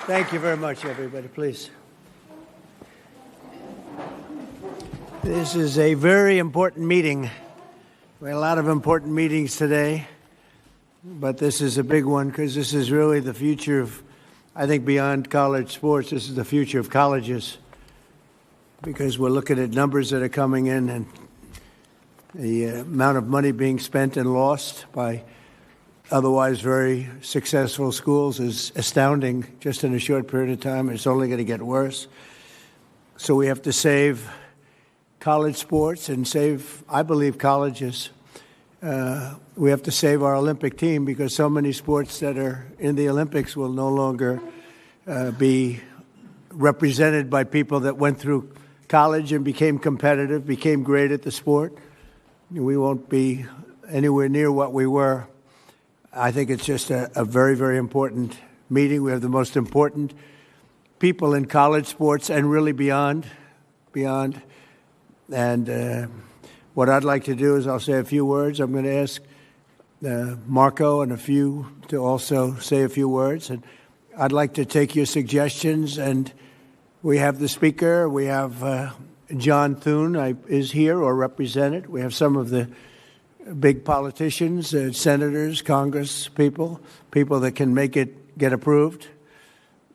Thank you very much, everybody. Please. This is a very important meeting. We had a lot of important meetings today, but this is a big one because this is really the future of, I think, beyond college sports. This is the future of colleges because we're looking at numbers that are coming in and the amount of money being spent and lost by otherwise very successful schools is astounding just in a short period of time. It's only going to get worse. So we have to save college sports and save, I believe, colleges. We have to save our Olympic team because so many sports that are in the Olympics will no longer be represented by people that went through college and became competitive, became great at the sport. We won't be anywhere near what we were. I think it's just a very, very important meeting. We have the most important people in college sports and really beyond. And what I'd like to do is I'll say a few words. I'm going to ask Marco and a few to also say a few words. And I'd like to take your suggestions. And we have the speaker. We have John Thune is here or represented. We have some of the big politicians, senators, Congress people that can make it get approved.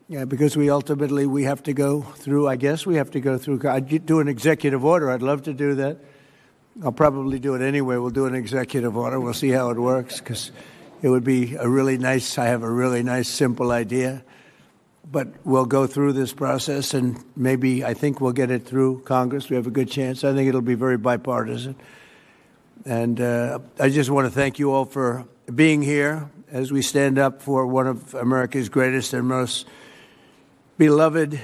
Yeah, because we have to go through, I I'd do an executive order. I'd love to do that. I'll probably do it anyway. We'll do an executive order. We'll see how it works because it would be I have a really nice, simple idea. But we'll go through this process and I think we'll get it through Congress. We have a good chance. I think it'll be very bipartisan. And I just want to thank you all for being here as we stand up for one of America's greatest and most beloved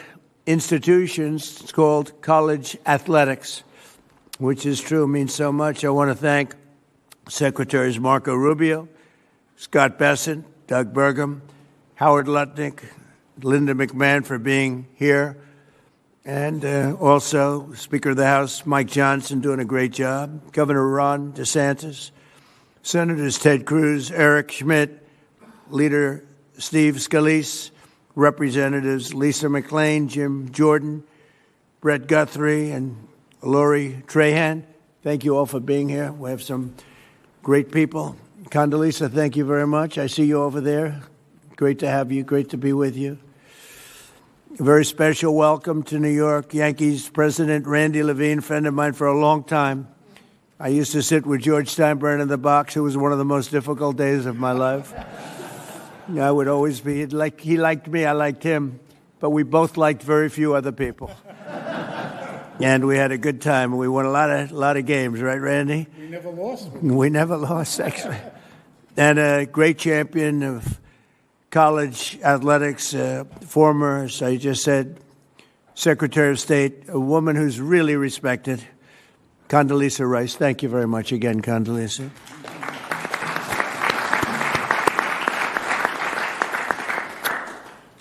institutions. It's called college athletics, which is true, means so much. I want to thank Secretaries Marco Rubio, Scott Bessent, Doug Burgum, Howard Lutnick, Linda McMahon for being here, and also Speaker of the House Mike Johnson doing a great job, Governor Ron DeSantis, Senators Ted Cruz, Eric Schmidt, Leader Steve Scalise, Representatives Lisa McClain, Jim Jordan, Brett Guthrie, and Lori Trahan. Thank you all for being here. We have some great people. Condoleezza, thank you very much. I see you over there. Great to have you. Great to be with you. A very special welcome to New York Yankees President Randy Levine, friend of mine for a long time. I used to sit with George Steinbrenner in the box. It was one of the most difficult days of my life. I would always be like, he liked me, I liked him, but we both liked very few other people. And we had a good time. We won a lot of games, right, Randy? We never lost. We never lost, actually. And a great champion of college athletics, former, as I just said, Secretary of State, a woman who's really respected, Condoleezza Rice. Thank you very much again, Condoleezza.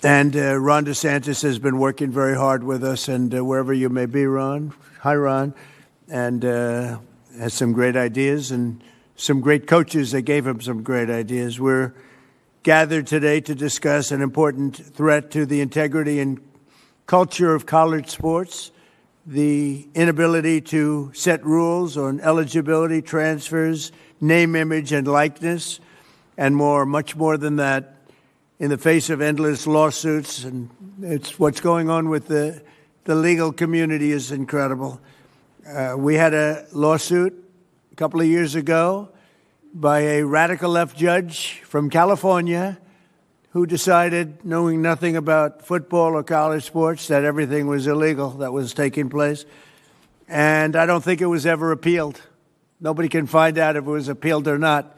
And Ron DeSantis has been working very hard with us, and wherever you may be, Ron. Hi, Ron. And has some great ideas and some great coaches that gave him some great ideas. We're gathered today to discuss an important threat to the integrity and culture of college sports, the inability to set rules on eligibility, transfers, name, image, and likeness, and more, much more than that, in the face of endless lawsuits. And it's what's going on with the legal community is incredible. We had a lawsuit a couple of years ago by a radical left judge from California who decided, knowing nothing about football or college sports, that everything was illegal that was taking place. And I don't think it was ever appealed. Nobody can find out if it was appealed or not.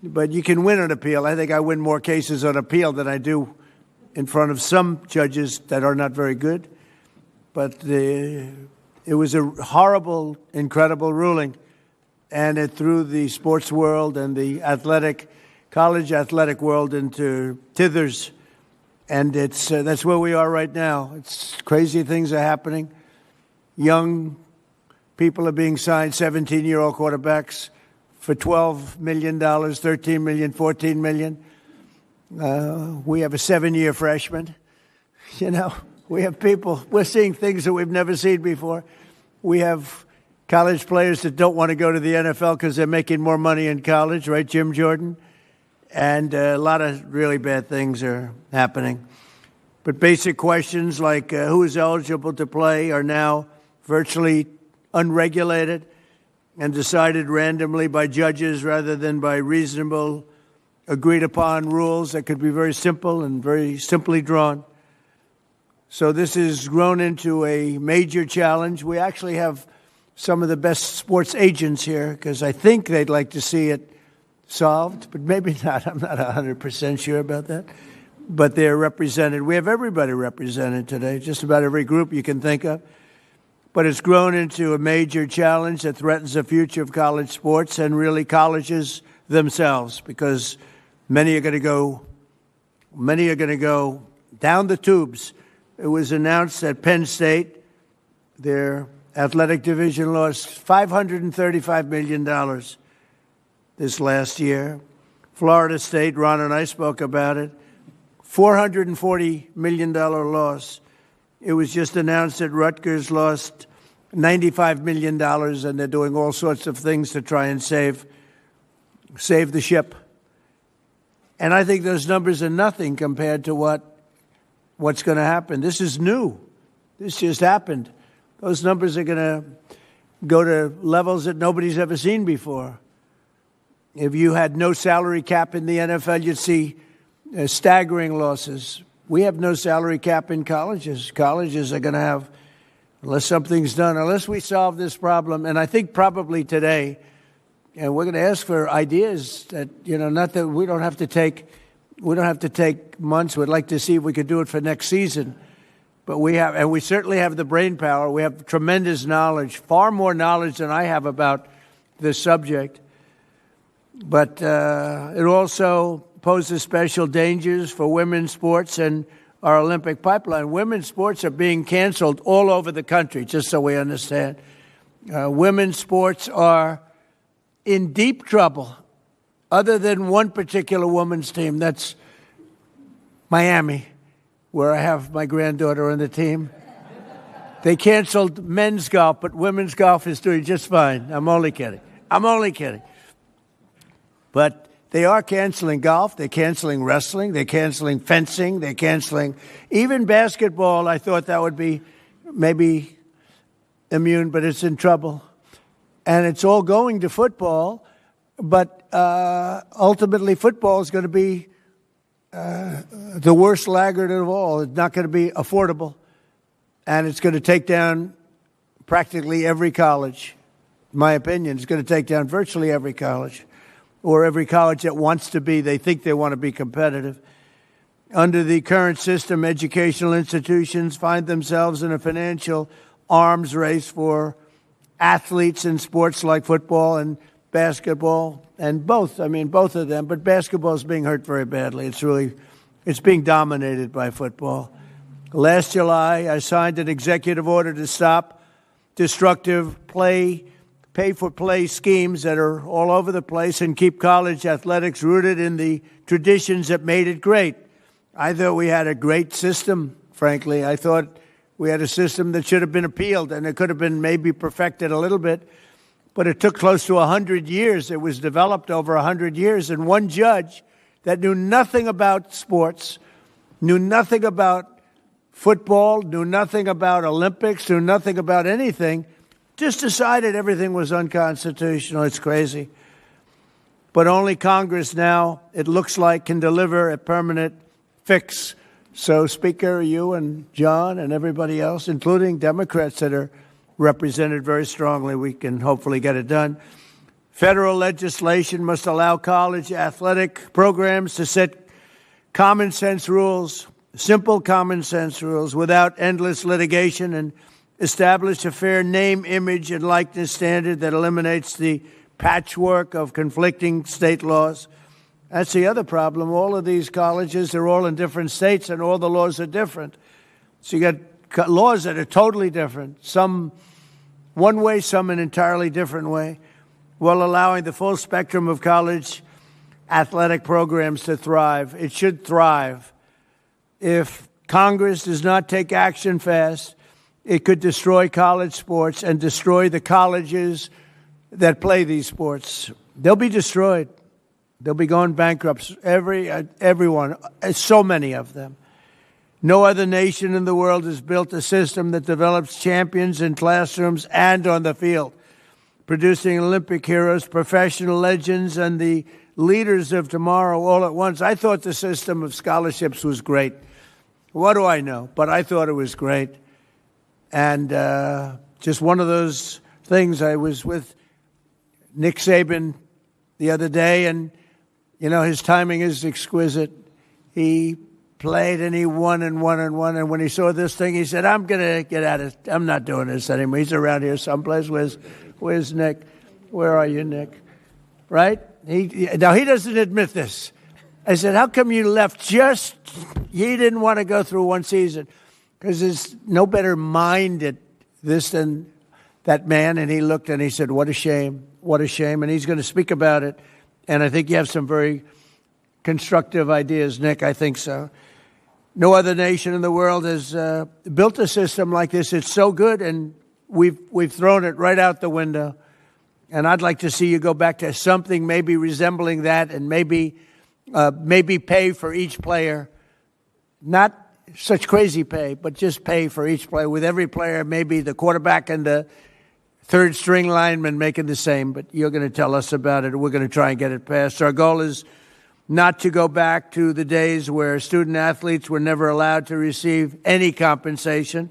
But you can win an appeal. I think I win more cases on appeal than I do in front of some judges that are not very good. But it was a horrible, incredible ruling. And it threw the sports world and the college athletic world into tithers. And that's where we are right now. It's crazy things are happening. Young people are being signed, 17-year-old quarterbacks, for $12 million, $13 million, $14 million. We have a 7-year freshman. We have people, we're seeing things that we've never seen before. We have college players that don't want to go to the NFL because they're making more money in college, right, Jim Jordan? And a lot of really bad things are happening. But basic questions like who is eligible to play are now virtually unregulated and decided randomly by judges rather than by reasonable, agreed-upon rules that could be very simple and very simply drawn. So this has grown into a major challenge. We actually have some of the best sports agents here because I think they'd like to see it solved, but maybe not. I'm not 100% sure about that. But they're represented. We have everybody represented today, just about every group you can think of. But it's grown into a major challenge that threatens the future of college sports and really colleges themselves, because many are going to go down the tubes. It was announced that Penn State, their athletic division, lost $535 million this last year. Florida State, Ron and I spoke about it, $440 million loss. It was just announced that Rutgers lost $95 million, and they're doing all sorts of things to try and save the ship. And I think those numbers are nothing compared to what's going to happen. This is new. This just happened. Those numbers are going to go to levels that nobody's ever seen before. If you had no salary cap in the NFL, you'd see staggering losses. We have no salary cap in colleges. Colleges are going to have, unless something's done, unless we solve this problem. And I think probably today, and we're going to ask for ideas that, not that we don't have to take months. We'd like to see if we could do it for next season. But we certainly have the brain power. We have tremendous knowledge, far more knowledge than I have about this subject. But it also poses special dangers for women's sports and our Olympic pipeline. Women's sports are being canceled all over the country, just so we understand. Women's sports are in deep trouble, other than one particular women's team. That's Miami, where I have my granddaughter on the team. They canceled men's golf, but women's golf is doing just fine. I'm only kidding. But they are canceling golf. They're canceling wrestling. They're canceling fencing. They're canceling even basketball. I thought that would be maybe immune, but it's in trouble. And it's all going to football. But ultimately, football is going to be the worst laggard of all. It's not going to be affordable. And it's going to take down practically every college. In my opinion, it's going to take down virtually every college, or every college that wants to be, they think they want to be competitive. Under the current system, educational institutions find themselves in a financial arms race for athletes in sports like football and basketball, and both of them, but basketball is being hurt very badly. It's being dominated by football. Last July, I signed an executive order to stop destructive pay-for-play schemes that are all over the place and keep college athletics rooted in the traditions that made it great. I thought we had a great system, frankly. I thought we had a system that should have been appealed, and it could have been maybe perfected a little bit. But it took close to 100 years. It was developed over 100 years. And one judge that knew nothing about sports, knew nothing about football, knew nothing about Olympics, knew nothing about anything, just decided everything was unconstitutional. It's crazy. But only Congress now, it looks like, can deliver a permanent fix. So, Speaker, you and John and everybody else, including Democrats that are represented very strongly, we can hopefully get it done. Federal legislation must allow college athletic programs to set common sense rules, simple common sense rules, without endless litigation, and establish a fair name, image, and likeness standard that eliminates the patchwork of conflicting state laws. That's the other problem. All of these colleges, they're all in different states, and all the laws are different. So you got laws that are totally different, some one way, some an entirely different way, while allowing the full spectrum of college athletic programs to thrive. It should thrive. If Congress does not take action fast, it could destroy college sports and destroy the colleges that play these sports. They'll be destroyed. They'll be going bankrupt. Everyone, so many of them. No other nation in the world has built a system that develops champions in classrooms and on the field, producing Olympic heroes, professional legends, and the leaders of tomorrow all at once. I thought the system of scholarships was great. What do I know? But I thought it was great. And just one of those things. I was with Nick Saban the other day, and, you know, his timing is exquisite. He played and he won and won and won. And when he saw this thing, he said, I'm going to get out of it. I'm not doing this anymore. He's around here someplace. Where's Nick? Where are you, Nick? Right? Now, he doesn't admit this. I said, how come you left he didn't want to go through one season? Because there's no better mind at this than that man. And he looked and he said, what a shame. What a shame. And he's going to speak about it. And I think you have some very constructive ideas, Nick. I think so. No other nation in the world has built a system like this. It's so good, and we've thrown it right out the window. And I'd like to see you go back to something maybe resembling that, and maybe pay for each player. Not such crazy pay, but just pay for each player. With every player, maybe the quarterback and the third string lineman making the same. But you're going to tell us about it. We're going to try and get it passed. Our goal is not to go back to the days where student athletes were never allowed to receive any compensation,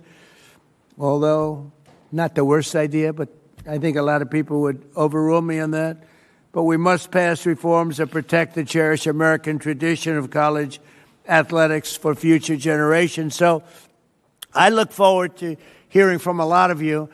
although not the worst idea, but I think a lot of people would overrule me on that. But we must pass reforms that protect the cherished American tradition of college athletics for future generations. So I look forward to hearing from a lot of you,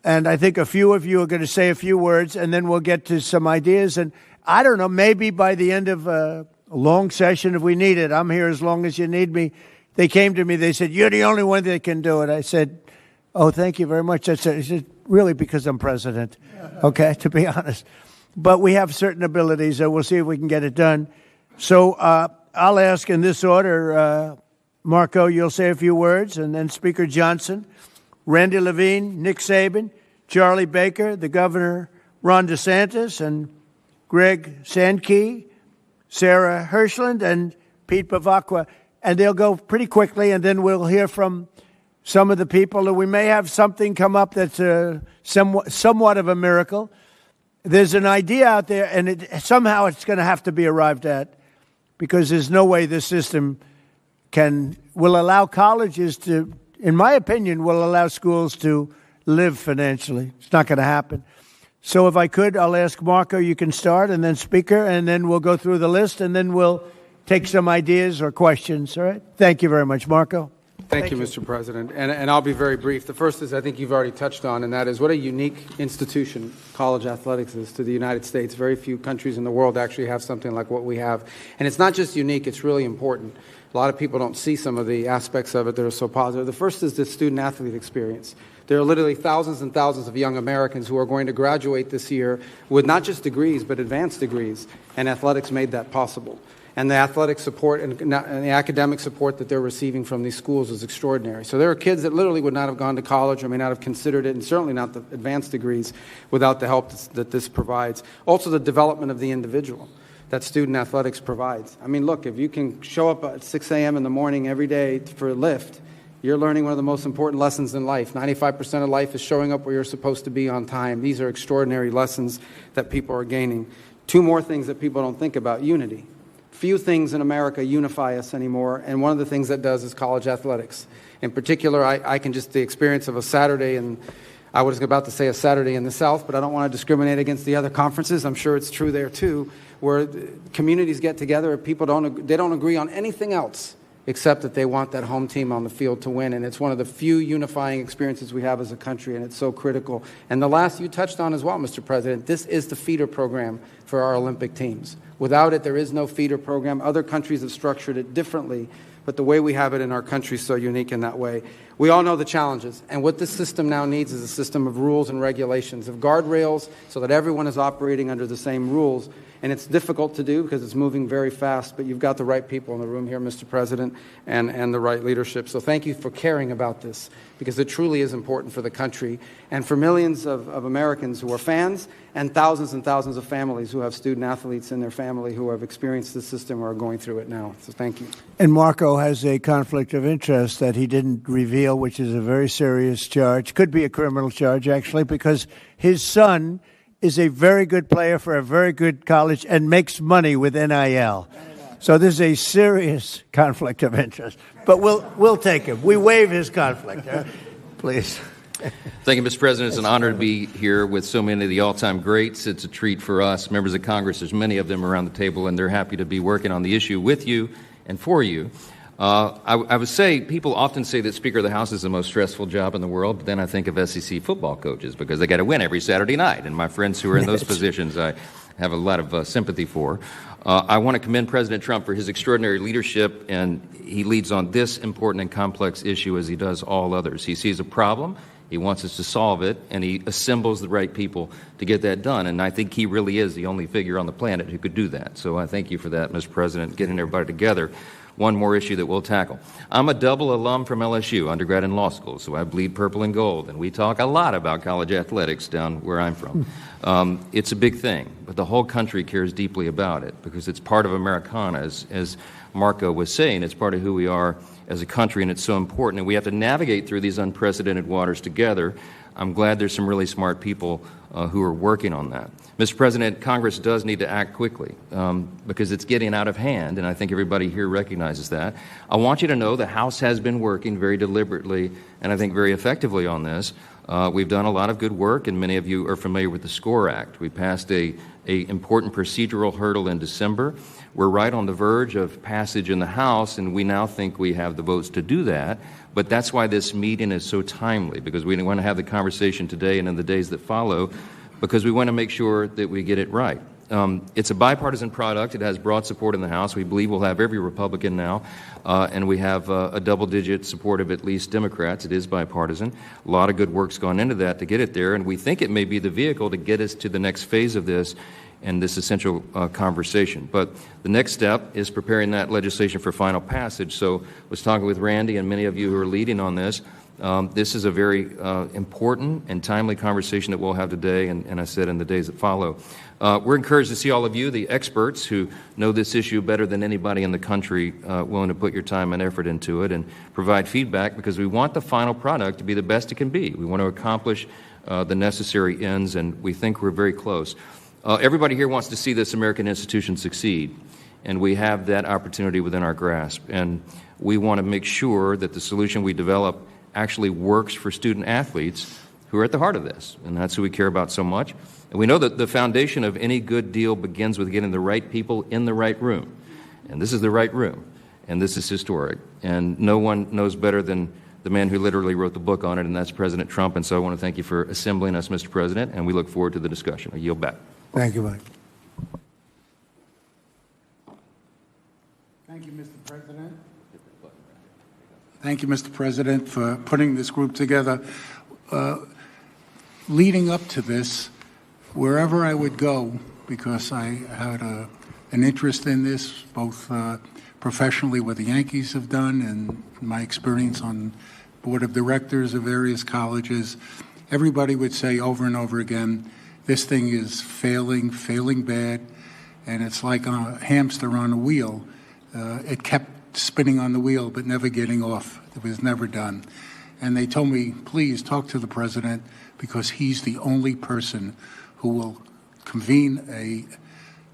and I think a few of you are going to say a few words, and then we'll get to some ideas. And I don't know, maybe by the end of a long session, if we need it, I'm here as long as you need me, they came to me. They said, "You're the only one that can do it." I said, "Oh, thank you very much." I said, "Really, because I'm president." Okay, to be honest. But we have certain abilities, and we'll see if we can get it done. So I'll ask in this order. Marco, you'll say a few words, and then Speaker Johnson, Randy Levine, Nick Saban, Charlie Baker, the Governor Ron DeSantis, and Greg Sankey, Sarah Hirschland, and Pete Bavacqua. And they'll go pretty quickly, and then we'll hear from some of the people. And we may have something come up that's somewhat of a miracle. There's an idea out there, and somehow it's going to have to be arrived at, because there's no way this system will allow colleges to, in my opinion, will allow schools to live financially. It's not going to happen. So if I could, I'll ask Marco, you can start, and then Speaker, and then we'll go through the list, and then we'll take some ideas or questions. All right? Thank you very much, Marco. Thank you, Mr. President. And I'll be very brief. The first is, I think you've already touched on, and that is what a unique institution college athletics is to the United States. Very few countries in the world actually have something like what we have. And it's not just unique, it's really important. A lot of people don't see some of the aspects of it that are so positive. The first is the student-athlete experience. There are literally thousands and thousands of young Americans who are going to graduate this year with not just degrees, but advanced degrees, and athletics made that possible. And the athletic support and the academic support that they're receiving from these schools is extraordinary. So there are kids that literally would not have gone to college or may not have considered it, and certainly not the advanced degrees, without the help that this provides. Also, the development of the individual that student athletics provides. I mean, look, if you can show up at 6 a.m. in the morning every day for a lift, you're learning one of the most important lessons in life. 95% of life is showing up where you're supposed to be on time. These are extraordinary lessons that people are gaining. Two more things that people don't think about: unity. Few things in America unify us anymore, and one of the things that does is college athletics. In particular, I can just, the experience of a Saturday, and I was about to say a Saturday in the South, but I don't want to discriminate against the other conferences. I'm sure it's true there too, where communities get together, people don't agree on anything else except that they want that home team on the field to win. And it's one of the few unifying experiences we have as a country, and it's so critical. And the last you touched on as well, Mr. President, this is the feeder program for our Olympic teams. Without it, there is no feeder program. Other countries have structured it differently, but the way we have it in our country is so unique in that way. We all know the challenges, and what this system now needs is a system of rules and regulations, of guardrails, so that everyone is operating under the same rules. And it's difficult to do because it's moving very fast, but you've got the right people in the room here, Mr. President, and the right leadership. So thank you for caring about this, because it truly is important for the country and for millions of Americans who are fans, and thousands of families who have student athletes in their family who have experienced this system or are going through it now. So thank you. And Marco has a conflict of interest that he didn't reveal, which is a very serious charge. Could be a criminal charge, actually, because his son is a very good player for a very good college and makes money with NIL. So this is a serious conflict of interest. But we'll take him. We waive his conflict. Please. Thank you, Mr. President. It's an honor to be here with so many of the all-time greats. It's a treat for us, members of Congress. There's many of them around the table, and they're happy to be working on the issue with you and for you. I would say, people often say that Speaker of the House is the most stressful job in the world, but then I think of SEC football coaches because they got to win every Saturday night. And my friends who are in those positions, I have a lot of sympathy for. I want to commend President Trump for his extraordinary leadership, and he leads on this important and complex issue as he does all others. He sees a problem, he wants us to solve it, and he assembles the right people to get that done. And I think he really is the only figure on the planet who could do that. So I thank you for that, Mr. President, getting everybody together. One more issue that we'll tackle. I'm a double alum from LSU, undergrad and law school, so I bleed purple and gold, and we talk a lot about college athletics down where I'm from. It's a big thing, but the whole country cares deeply about it because it's part of Americana, as Marco was saying. It's part of who we are as a country, and it's so important, and we have to navigate through these unprecedented waters together. I'm glad there's some really smart people who are working on that. Mr. President, Congress does need to act quickly because it's getting out of hand, and I think everybody here recognizes that. I want you to know the House has been working very deliberately and I think very effectively on this. We've done a lot of good work, and many of you are familiar with the SCORE Act. We passed a important procedural hurdle in December. We're right on the verge of passage in the House, and we now think we have the votes to do that. But that's why this meeting is so timely, because we want to have the conversation today and in the days that follow, because we want to make sure that we get it right. It's a bipartisan product. It has broad support in the House. We believe we'll have every Republican now, and we have a double-digit support of at least Democrats. It is bipartisan. A lot of good work's gone into that to get it there, and we think it may be the vehicle to get us to the next phase of this and this essential conversation. But the next step is preparing that legislation for final passage. So I was talking with Randy and many of you who are leading on this. This is a very important and timely conversation that we'll have today, and I said in the days that follow. We're encouraged to see all of you, the experts who know this issue better than anybody in the country, willing to put your time and effort into it and provide feedback, because we want the final product to be the best it can be. We want to accomplish the necessary ends, and we think we're very close. Everybody here wants to see this American institution succeed, and we have that opportunity within our grasp. And we want to make sure that the solution we develop actually works for student athletes who are at the heart of this, and that's who we care about so much. And we know that the foundation of any good deal begins with getting the right people in the right room. And this is the right room, and this is historic. And no one knows better than the man who literally wrote the book on it, and that's President Trump. And so I want to thank you for assembling us, Mr. President, and we look forward to the discussion. I yield back. Thank you, Mike. Thank you, Mr. President. Thank you, Mr. President, for putting this group together. Leading up to this, wherever I would go, because I had an interest in this, both professionally what the Yankees have done and my experience on board of directors of various colleges, everybody would say over and over again, this thing is failing bad, and it's like a hamster on a wheel. It kept spinning on the wheel but never getting off. It was never done. And they told me, please talk to the president, because he's the only person who will convene a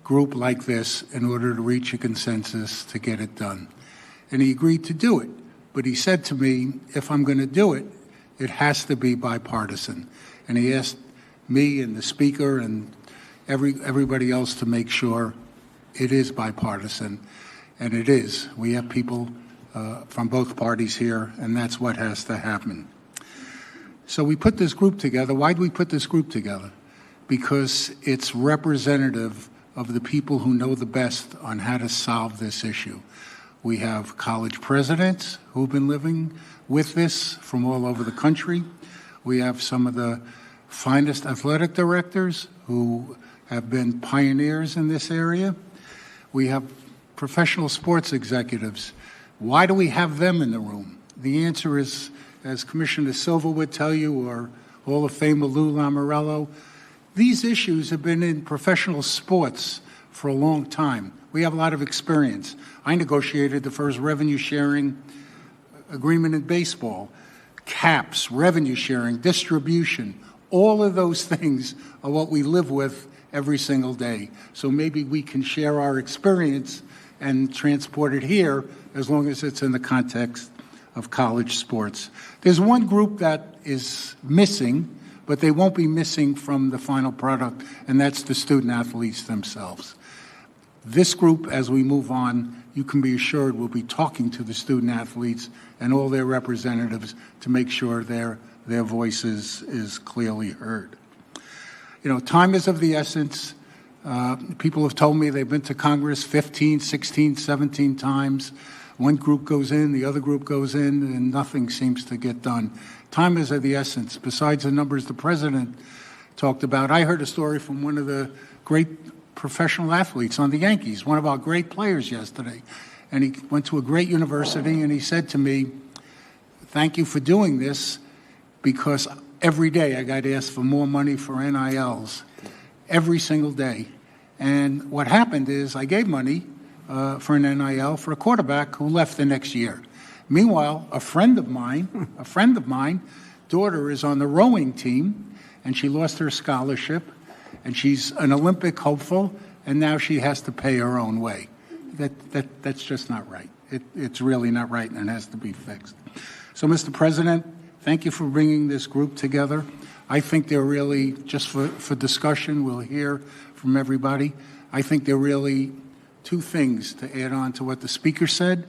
group like this in order to reach a consensus to get it done. And he agreed to do it. But he said to me, if I'm going to do it, it has to be bipartisan. And he asked me and the speaker and everybody else to make sure it is bipartisan. And it is. We have people from both parties here, and that's what has to happen. So we put this group together. Why did we put this group together? Because it's representative of the people who know the best on how to solve this issue. We have college presidents who've been living with this from all over the country. We have some of the finest athletic directors who have been pioneers in this area. We have professional sports executives. Why do we have them in the room? The answer is, as Commissioner Silva would tell you, or Hall of Famer Lou Lamoriello, these issues have been in professional sports for a long time. We have a lot of experience. I negotiated the first revenue sharing agreement in baseball. Caps, revenue sharing, distribution, all of those things are what we live with every single day. So maybe we can share our experience and transport it here, as long as it's in the context of college sports. There's one group that is missing, but they won't be missing from the final product, and that's the student athletes themselves. This group, as we move on, you can be assured we'll be talking to the student athletes and all their representatives to make sure their voices is clearly heard. You know, time is of the essence. People have told me they've been to Congress 15, 16, 17 times. One group goes in, the other group goes in, and nothing seems to get done. Time is of the essence. Besides the numbers the president talked about, I heard a story from one of the great professional athletes on the Yankees, one of our great players yesterday. And he went to a great university, and he said to me, thank you for doing this, because every day I got asked for more money for NILs, every single day. And what happened is I gave money for an NIL for a quarterback who left the next year. Meanwhile, a friend of mine, daughter is on the rowing team, and she lost her scholarship, and she's an Olympic hopeful, and now she has to pay her own way. That's just not right. It's really not right, and it has to be fixed. So, Mr. President, thank you for bringing this group together. I think they're really, just for discussion, we'll hear from everybody. I think they're really two things to add on to what the speaker said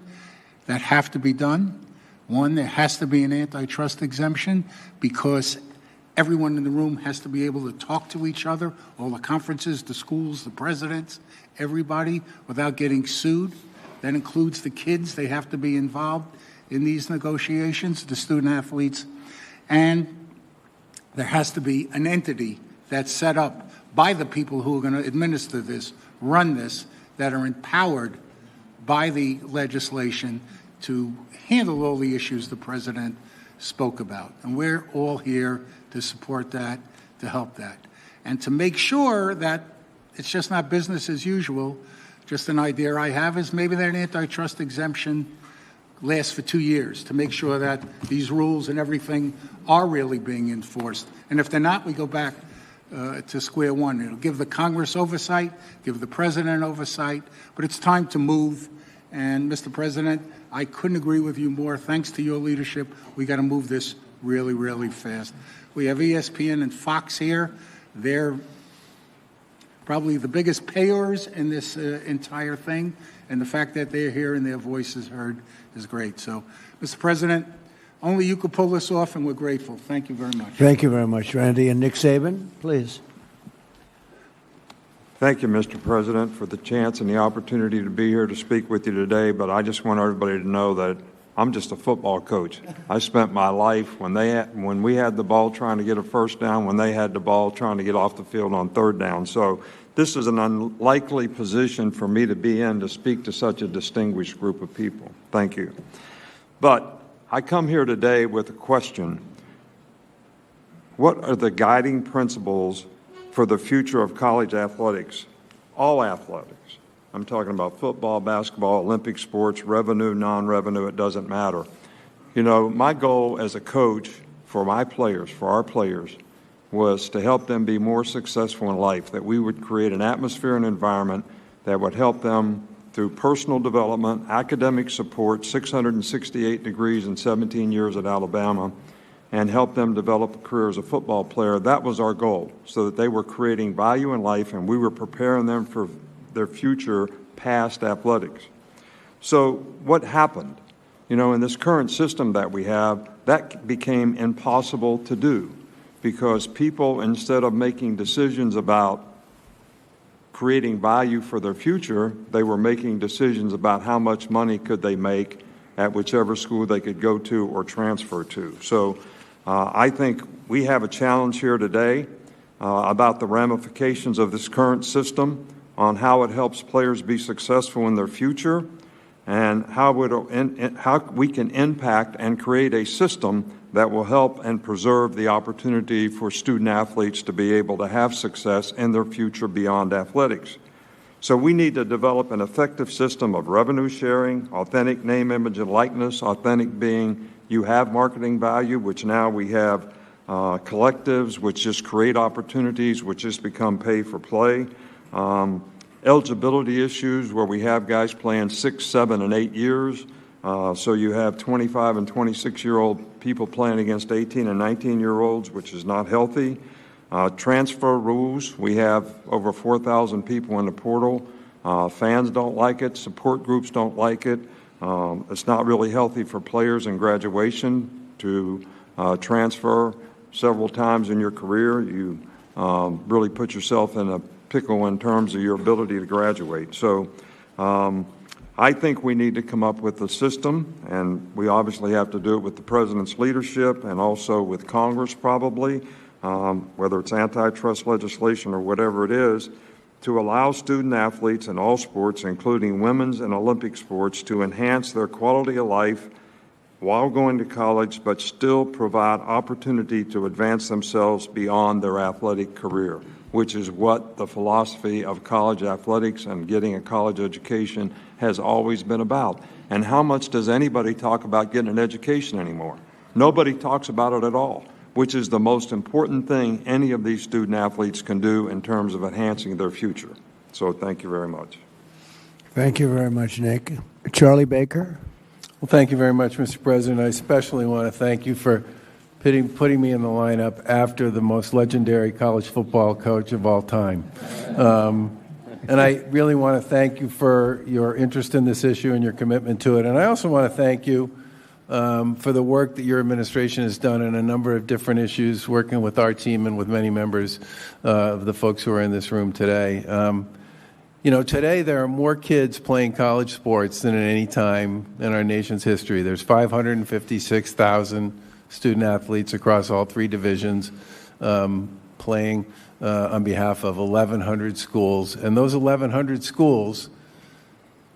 that have to be done. One, there has to be an antitrust exemption, because Everyone in the room has to be able to talk to each other, all the conferences, the schools, the presidents, everybody, without getting sued. That includes the kids. They have to be involved in these negotiations, the student athletes. And there has to be an entity that's set up by the people who are going to administer this, run this, that are empowered by the legislation to handle all the issues the president spoke about. And we're all here to support that, to help that, and to make sure that it's just not business as usual. Just an idea I have is maybe that an antitrust exemption lasts for 2 years to make sure that these rules and everything are really being enforced. And if they're not, we go back to square one. It'll give the Congress oversight, give the president oversight, but it's time to move. And Mr. President, I couldn't agree with you more. Thanks to your leadership, we got to move this really, really fast. We have ESPN and Fox here. They're probably the biggest payers in this entire thing, and the fact that they're here and their voice is heard is great. So, Mr. President, only you could pull this off, and we're grateful. Thank you very much. Thank you very much, Randy. And Nick Saban, please. Thank you, Mr. President, for the chance and the opportunity to be here to speak with you today, but I just want everybody to know that I'm just a football coach. I spent my life when we had the ball trying to get a first down, when they had the ball trying to get off the field on third down. So this is an unlikely position for me to be in to speak to such a distinguished group of people. Thank you. But I come here today with a question. What are the guiding principles for the future of college athletics? All athletics. I'm talking about football, basketball, Olympic sports, revenue, non-revenue, it doesn't matter. You know, my goal as a coach for my players, for our players, was to help them be more successful in life, that we would create an atmosphere and environment that would help them through personal development, academic support, 668 degrees in 17 years at Alabama, and help them develop a career as a football player. That was our goal, so that they were creating value in life and we were preparing them for their future past athletics. So what happened? You know, in this current system that we have, that became impossible to do because people, instead of making decisions about creating value for their future, they were making decisions about how much money could they make at whichever school they could go to or transfer to. So I think we have a challenge here today about the ramifications of this current system, on how it helps players be successful in their future, and how we can impact and create a system that will help and preserve the opportunity for student athletes to be able to have success in their future beyond athletics. So we need to develop an effective system of revenue sharing, authentic name, image, and likeness, authentic being you have marketing value, which now we have collectives, which just create opportunities, which just become pay for play. Eligibility issues where we have guys playing 6, 7, and 8 years. So you have 25 and 26-year-old people playing against 18 and 19-year-olds, which is not healthy. Transfer rules. We have over 4,000 people in the portal. Fans don't like it. Support groups don't like it. It's not really healthy for players in graduation to transfer several times in your career. You really put yourself in a pickle in terms of your ability to graduate. So I think we need to come up with a system, and we obviously have to do it with the president's leadership and also with Congress probably, whether it's antitrust legislation or whatever it is, to allow student athletes in all sports, including women's and Olympic sports, to enhance their quality of life while going to college, but still provide opportunity to advance themselves beyond their athletic career, which is what the philosophy of college athletics and getting a college education has always been about. And how much does anybody talk about getting an education anymore? Nobody talks about it at all, which is the most important thing any of these student athletes can do in terms of enhancing their future. So thank you very much. Thank you very much, Nick. Charlie Baker. Well, thank you very much, Mr. President. I especially want to thank you for putting me in the lineup after the most legendary college football coach of all time. And I really want to thank you for your interest in this issue and your commitment to it. And I also want to thank you for the work that your administration has done on a number of different issues, working with our team and with many members of the folks who are in this room today. Today there are more kids playing college sports than at any time in our nation's history. There's 556,000 student athletes across all three divisions playing on behalf of 1,100 schools. And those 1,100 schools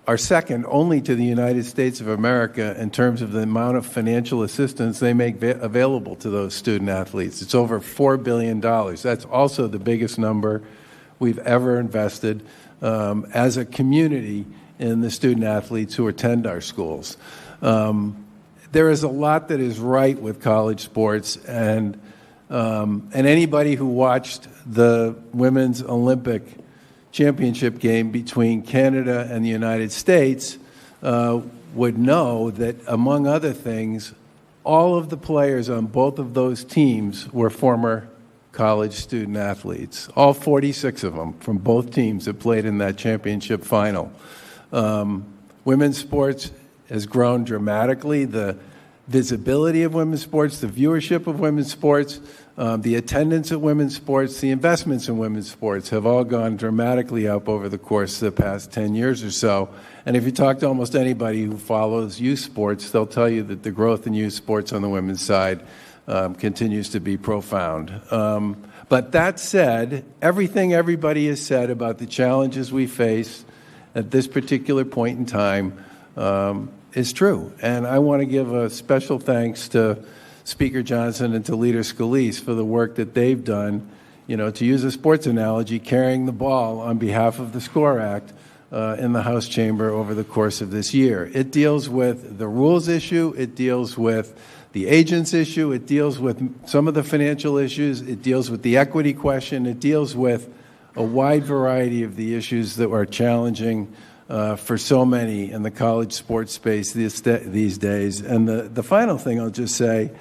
are second only to the United States of America in terms of the amount of financial assistance they make available to those student athletes. It's over $4 billion. That's also the biggest number we've ever invested as a community in the student athletes who attend our schools. There is a lot that is right with college sports, and anybody who watched the Women's Olympic Championship game between Canada and the United States would know that, among other things, all of the players on both of those teams were former college student athletes. All 46 of them from both teams that played in that championship final. Women's sports has grown dramatically. The visibility of women's sports, the viewership of women's sports, the attendance at women's sports, the investments in women's sports have all gone dramatically up over the course of the past 10 years or so. And if you talk to almost anybody who follows youth sports, they'll tell you that the growth in youth sports on the women's side continues to be profound. But that said, everything everybody has said about the challenges we face at this particular point in time is true. And I want to give a special thanks to Speaker Johnson and to Leader Scalise for the work that they've done, to use a sports analogy, carrying the ball on behalf of the SCORE Act in the House chamber over the course of this year. It deals with the rules issue, it deals with the agents issue, it deals with some of the financial issues, it deals with the equity question, it deals with a wide variety of the issues that are challenging for so many in the college sports space these days. And the final thing I'll just say,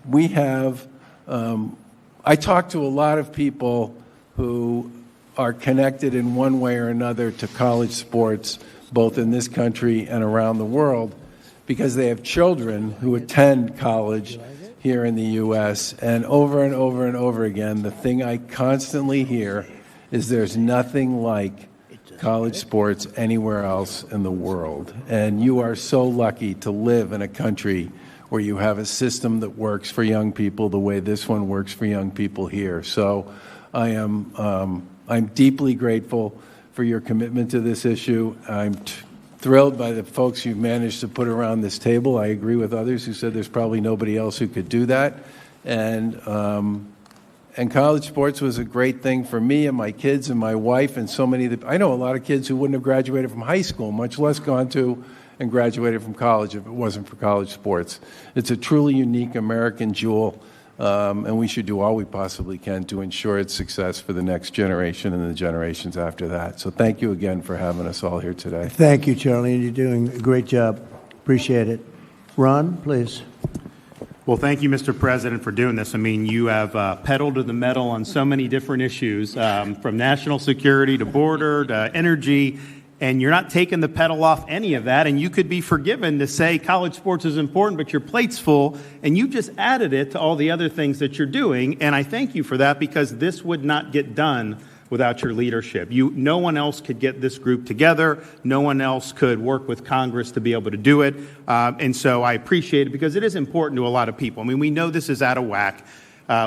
we have, I talk to a lot of people who are connected in one way or another to college sports, both in this country and around the world, because they have children who attend college here in the U.S. And over and over and over again, the thing I constantly hear is there's nothing like college sports anywhere else in the world. And you are so lucky to live in a country where you have a system that works for young people the way this one works for young people here. So I'm deeply grateful for your commitment to this issue. I'm thrilled by the folks you've managed to put around this table. I agree with others who said there's probably nobody else who could do that. And college sports was a great thing for me and my kids and my wife and so many. I know a lot of kids who wouldn't have graduated from high school, much less gone to and graduated from college if it wasn't for college sports. It's a truly unique American jewel, and we should do all we possibly can to ensure its success for the next generation and the generations after that. So thank you again for having us all here today. Thank you, Charlie. You're doing a great job. Appreciate it. Ron, please. Well, thank you, Mr. President, for doing this. I mean, you have pedaled to the metal on so many different issues, from national security to border to energy, and you're not taking the pedal off any of that, and you could be forgiven to say college sports is important, but your plate's full, and you just added it to all the other things that you're doing, and I thank you for that, because this would not get done without your leadership. No one else could get this group together. No one else could work with Congress to be able to do it. And so I appreciate it, because it is important to a lot of people. I mean, we know this is out of whack.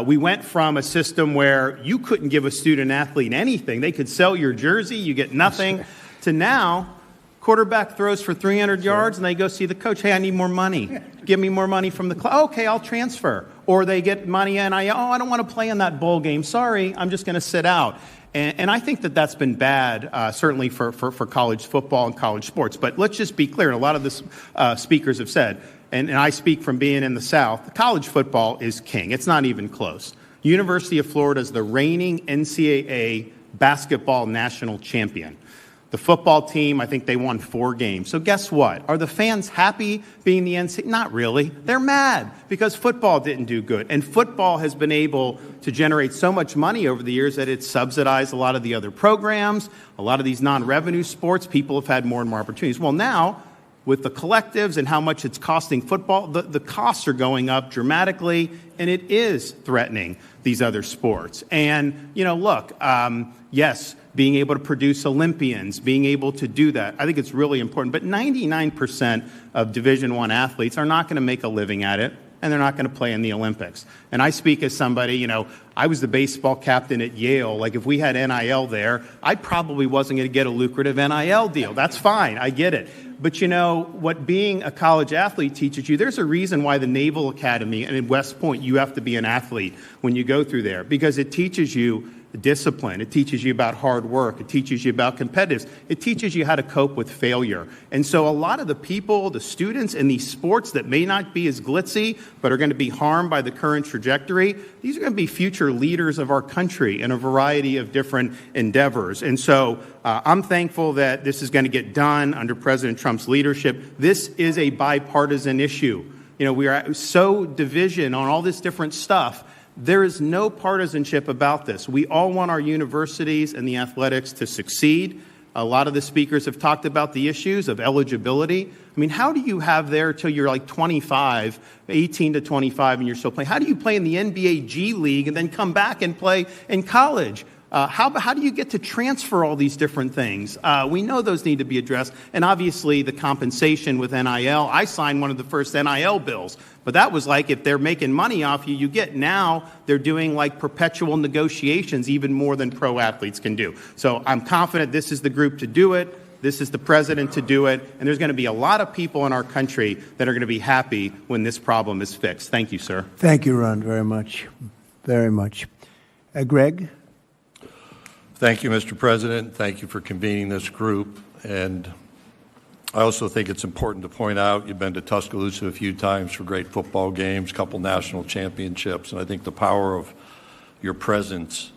We went from a system where you couldn't give a student athlete anything. They could sell your jersey, you get nothing, to now, quarterback throws for 300 yards and they go see the coach. Hey, I need more money. Give me more money from the club. Okay, I'll transfer. Or they get money and I don't want to play in that bowl game. Sorry, I'm just going to sit out. And I think that that's been bad, certainly for college football and college sports. But let's just be clear, and a lot of the speakers have said, and I speak from being in the South, college football is king. It's not even close. University of Florida is the reigning NCAA basketball national champion. The football team, I think they won 4 games. So guess what? Are the fans happy being the NCAA? Not really. They're mad because football didn't do good. And football has been able to generate so much money over the years that it's subsidized a lot of the other programs, a lot of these non-revenue sports. People have had more and more opportunities. Well, now with the collectives and how much it's costing football, the costs are going up dramatically, and it is threatening these other sports. And, look, yes, being able to produce Olympians, being able to do that, I think it's really important. But 99% of Division I athletes are not going to make a living at it, and they're not going to play in the Olympics. And I speak as somebody, I was the baseball captain at Yale. Like, if we had NIL there, I probably wasn't going to get a lucrative NIL deal. That's fine. I get it. But what being a college athlete teaches you, there's a reason why the Naval Academy and in West Point, you have to be an athlete when you go through there, because it teaches you discipline. It teaches you about hard work. It teaches you about competitiveness. It teaches you how to cope with failure. And so a lot of the people, the students in these sports that may not be as glitzy, but are going to be harmed by the current trajectory, these are going to be future leaders of our country in a variety of different endeavors. And so I'm thankful that this is going to get done under President Trump's leadership. This is a bipartisan issue. We are so division on all this different stuff. There is no partisanship about this. We all want our universities and the athletics to succeed. A lot of the speakers have talked about the issues of eligibility. I mean, how do you have there till you're like 25, 18 to 25, and you're still playing? How do you play in the NBA G League and then come back and play in college? How do you get to transfer all these different things? We know those need to be addressed. And obviously the compensation with NIL. I signed one of the first NIL bills. But that was like, if they're making money off you, you get. Now they're doing like perpetual negotiations, even more than pro athletes can do. So I'm confident this is the group to do it. This is the president to do it. And there's going to be a lot of people in our country that are going to be happy when this problem is fixed. Thank you, sir. Thank you, Ron, very much. Very much. Greg? Thank you, Mr. President. Thank you for convening this group. And I also think it's important to point out you've been to Tuscaloosa a few times for great football games, a couple national championships, and I think the power of your presence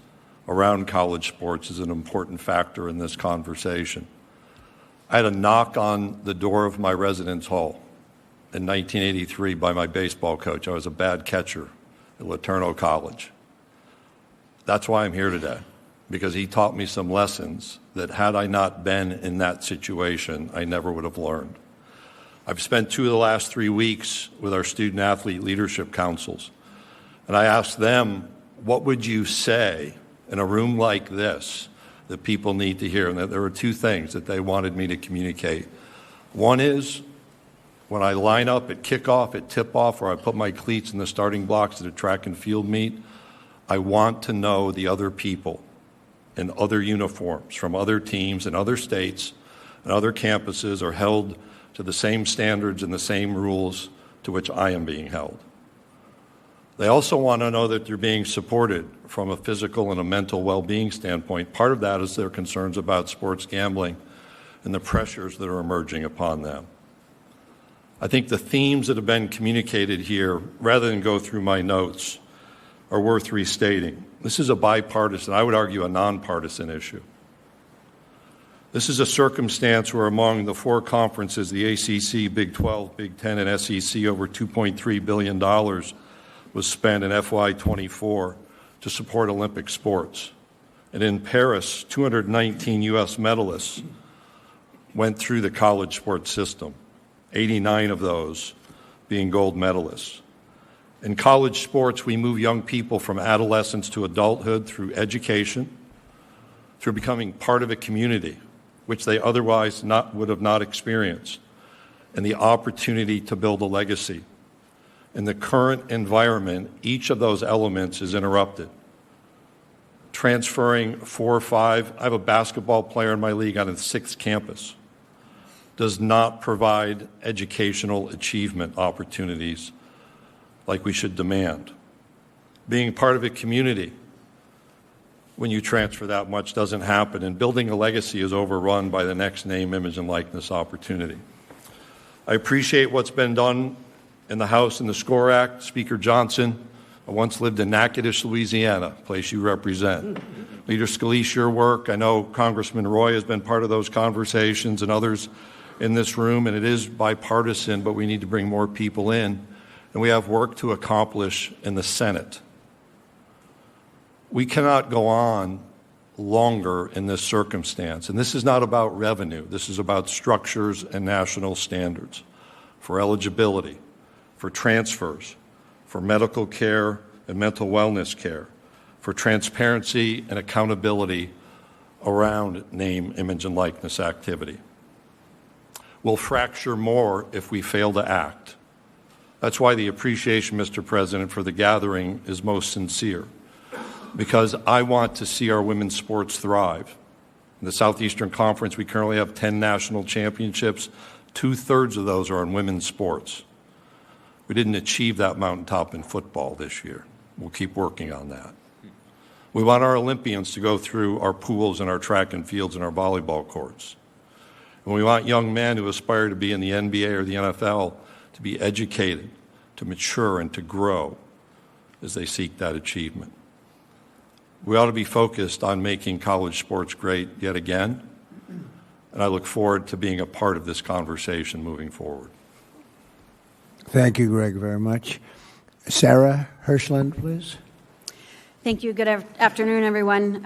around college sports is an important factor in this conversation. I had a knock on the door of my residence hall in 1983 by my baseball coach. I was a bad catcher at Laterno College. That's why I'm here today, because he taught me some lessons that had I not been in that situation, I never would have learned. I've spent 2 of the last 3 weeks with our student athlete leadership councils, and I asked them, what would you say in a room like this that people need to hear? And there were 2 things that they wanted me to communicate. One is, when I line up at kickoff, at tip-off, or I put my cleats in the starting blocks at a track and field meet, I want to know the other people in other uniforms from other teams in other states and other campuses are held to the same standards and the same rules to which I am being held. They also want to know that they're being supported from a physical and a mental well-being standpoint. Part of that is their concerns about sports gambling and the pressures that are emerging upon them. I think the themes that have been communicated here, rather than go through my notes, are worth restating. This is a bipartisan, I would argue a nonpartisan issue. This is a circumstance where among the 4 conferences, the ACC, Big 12, Big 10, and SEC, over $2.3 billion was spent in FY24 to support Olympic sports. And in Paris, 219 U.S. medalists went through the college sports system, 89 of those being gold medalists. In college sports, we move young people from adolescence to adulthood through education, through becoming part of a community, which they otherwise would have not experienced, and the opportunity to build a legacy. In the current environment, each of those elements is interrupted. Transferring 4 or 5, I have a basketball player in my league on a 6th campus, does not provide educational achievement opportunities like we should demand. Being part of a community when you transfer that much doesn't happen, and building a legacy is overrun by the next name, image, and likeness opportunity. I appreciate what's been done in the House and the SCORE Act. Speaker Johnson, I once lived in Natchitoches, Louisiana, a place you represent. Leader Scalise, your work, I know Congressman Roy has been part of those conversations and others in this room, and it is bipartisan, but we need to bring more people in. And we have work to accomplish in the Senate. We cannot go on longer in this circumstance. And this is not about revenue. This is about structures and national standards for eligibility, for transfers, for medical care and mental wellness care, for transparency and accountability around name, image, and likeness activity. We'll fracture more if we fail to act. That's why the appreciation, Mr. President, for the gathering is most sincere, because I want to see our women's sports thrive. In the Southeastern Conference, we currently have 10 national championships. 2/3 of those are in women's sports. We didn't achieve that mountaintop in football this year. We'll keep working on that. We want our Olympians to go through our pools and our track and fields and our volleyball courts. And we want young men who aspire to be in the NBA or the NFL to be educated, to mature, and to grow as they seek that achievement. We ought to be focused on making college sports great yet again, and I look forward to being a part of this conversation moving forward. Thank you, Greg, very much. Sarah Hirschland, please. Thank you. Good afternoon, everyone.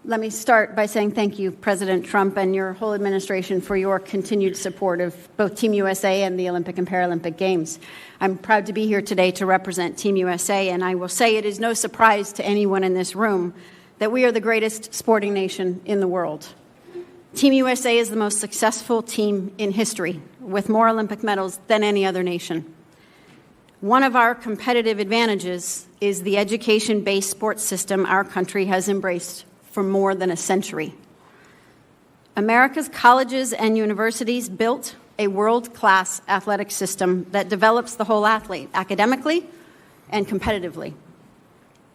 Let me start by saying thank you, President Trump and your whole administration, for your continued support of both Team USA and the Olympic and Paralympic Games. I'm proud to be here today to represent Team USA, and I will say it is no surprise to anyone in this room that we are the greatest sporting nation in the world. Team USA is the most successful team in history, with more Olympic medals than any other nation. One of our competitive advantages is the education-based sports system our country has embraced for more than a century. America's colleges and universities built a world-class athletic system that develops the whole athlete, academically and competitively.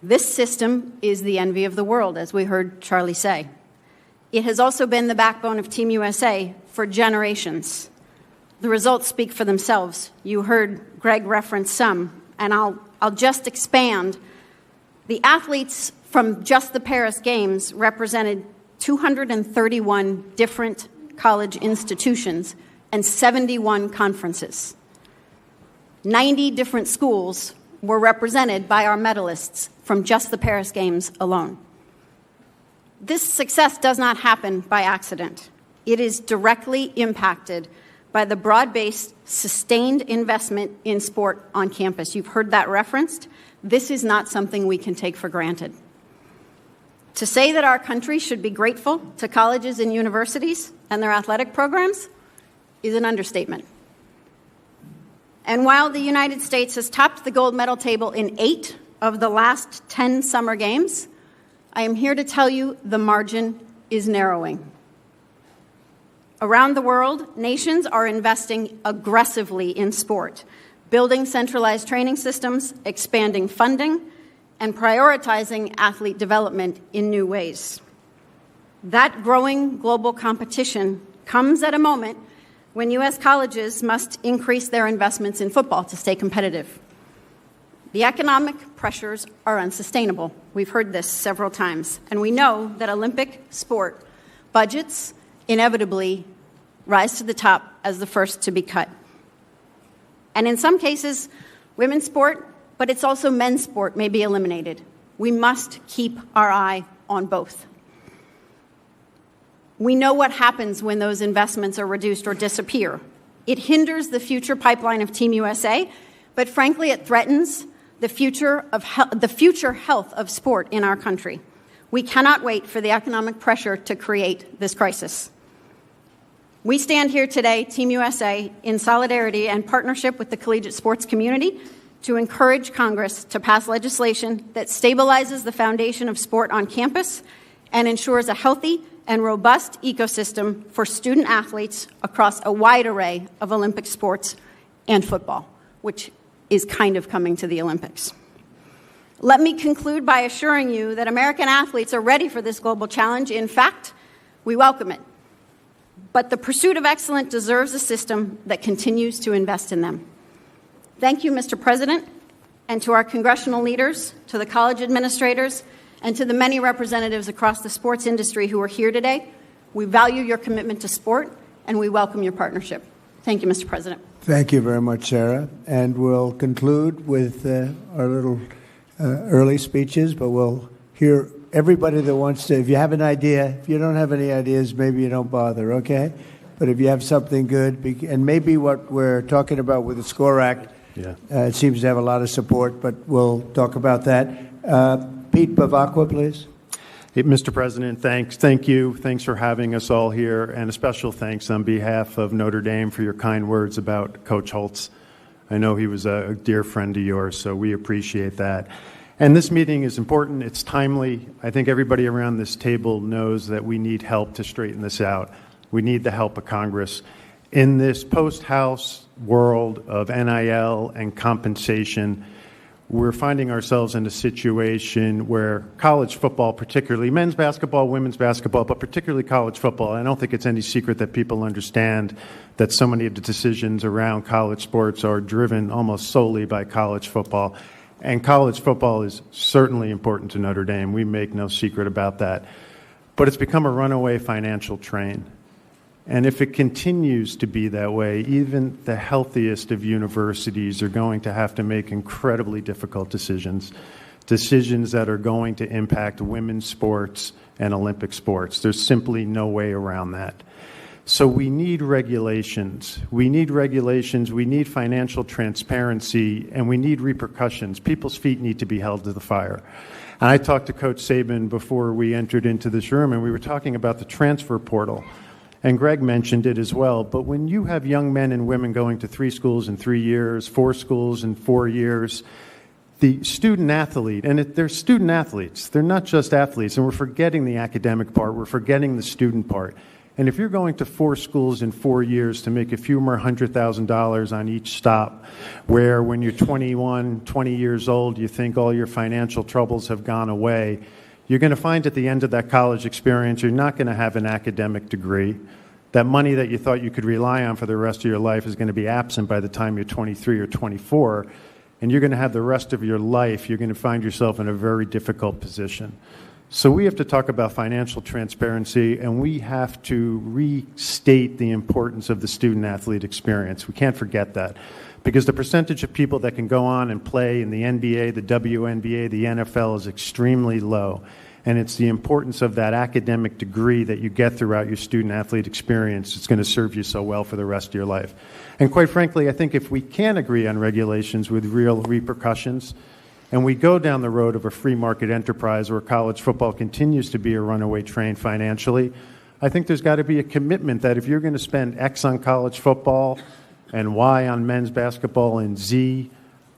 This system is the envy of the world, as we heard Charlie say. It has also been the backbone of Team USA for generations. The results speak for themselves. You heard Greg reference some, and I'll just expand. The athletes from just the Paris Games represented 231 different college institutions and 71 conferences. 90 different schools were represented by our medalists from just the Paris Games alone. This success does not happen by accident. It is directly impacted by the broad-based, sustained investment in sport on campus. You've heard that referenced. This is not something we can take for granted. To say that our country should be grateful to colleges and universities and their athletic programs is an understatement. And while the United States has topped the gold medal table in 8 of the last 10 summer games, I am here to tell you the margin is narrowing. Around the world, nations are investing aggressively in sport, building centralized training systems, expanding funding, and prioritizing athlete development in new ways. That growing global competition comes at a moment when U.S. colleges must increase their investments in football to stay competitive. The economic pressures are unsustainable. We've heard this several times, and we know that Olympic sport budgets inevitably rise to the top as the first to be cut. And in some cases, women's sport, but it's also men's sport, may be eliminated. We must keep our eye on both. We know what happens when those investments are reduced or disappear. It hinders the future pipeline of Team USA, but frankly, it threatens the future health of sport in our country. We cannot wait for the economic pressure to create this crisis. We stand here today, Team USA, in solidarity and partnership with the collegiate sports community to encourage Congress to pass legislation that stabilizes the foundation of sport on campus and ensures a healthy and robust ecosystem for student athletes across a wide array of Olympic sports and football, which is kind of coming to the Olympics. Let me conclude by assuring you that American athletes are ready for this global challenge. In fact, we welcome it. But the pursuit of excellence deserves a system that continues to invest in them. Thank you, Mr. President, and to our congressional leaders, to the college administrators, and to the many representatives across the sports industry who are here today. We value your commitment to sport, and we welcome your partnership. Thank you, Mr. President. Thank you very much, Sarah. And we'll conclude with our little early speeches, but we'll hear everybody that wants to, if you have an idea, if you don't have any ideas, maybe you don't bother, okay? But if you have something good, and maybe what we're talking about with the SCORE Act, it seems to have a lot of support, but we'll talk about that. Pete Bavacqua, please. Hey, Mr. President, thank you. Thanks for having us all here, and a special thanks on behalf of Notre Dame for your kind words about Coach Holtz. I know he was a dear friend of yours, so we appreciate that. And this meeting is important. It's timely. I think everybody around this table knows that we need help to straighten this out. We need the help of Congress. In this post-House world of NIL and compensation, we're finding ourselves in a situation where college football, particularly men's basketball, women's basketball, but particularly college football, I don't think it's any secret that people understand that so many of the decisions around college sports are driven almost solely by college football. And college football is certainly important to Notre Dame. We make no secret about that. But it's become a runaway financial train. And if it continues to be that way, even the healthiest of universities are going to have to make incredibly difficult decisions that are going to impact women's sports and Olympic sports. There's simply no way around that. So we need regulations. We need financial transparency, and we need repercussions. People's feet need to be held to the fire. And I talked to Coach Saban before we entered into this room, and we were talking about the transfer portal. And Greg mentioned it as well, but when you have young men and women going to 3 schools in 3 years, 4 schools in 4 years, the student athlete, and they're student athletes, they're not just athletes, and we're forgetting the academic part, we're forgetting the student part. And if you're going to 4 schools in 4 years to make a few more $100,000 on each stop, where when you're 21, 20 years old, you think all your financial troubles have gone away, you're going to find at the end of that college experience, you're not going to have an academic degree. That money that you thought you could rely on for the rest of your life is going to be absent by the time you're 23 or 24, and you're going to have the rest of your life, you're going to find yourself in a very difficult position. So we have to talk about financial transparency, and we have to restate the importance of the student-athlete experience. We can't forget that, because the percentage of people that can go on and play in the NBA, the WNBA, the NFL is extremely low. And it's the importance of that academic degree that you get throughout your student-athlete experience that's going to serve you so well for the rest of your life. And quite frankly, I think if we can agree on regulations with real repercussions, and we go down the road of a free market enterprise where college football continues to be a runaway train financially, I think there's got to be a commitment that if you're going to spend X on college football and Y on men's basketball and Z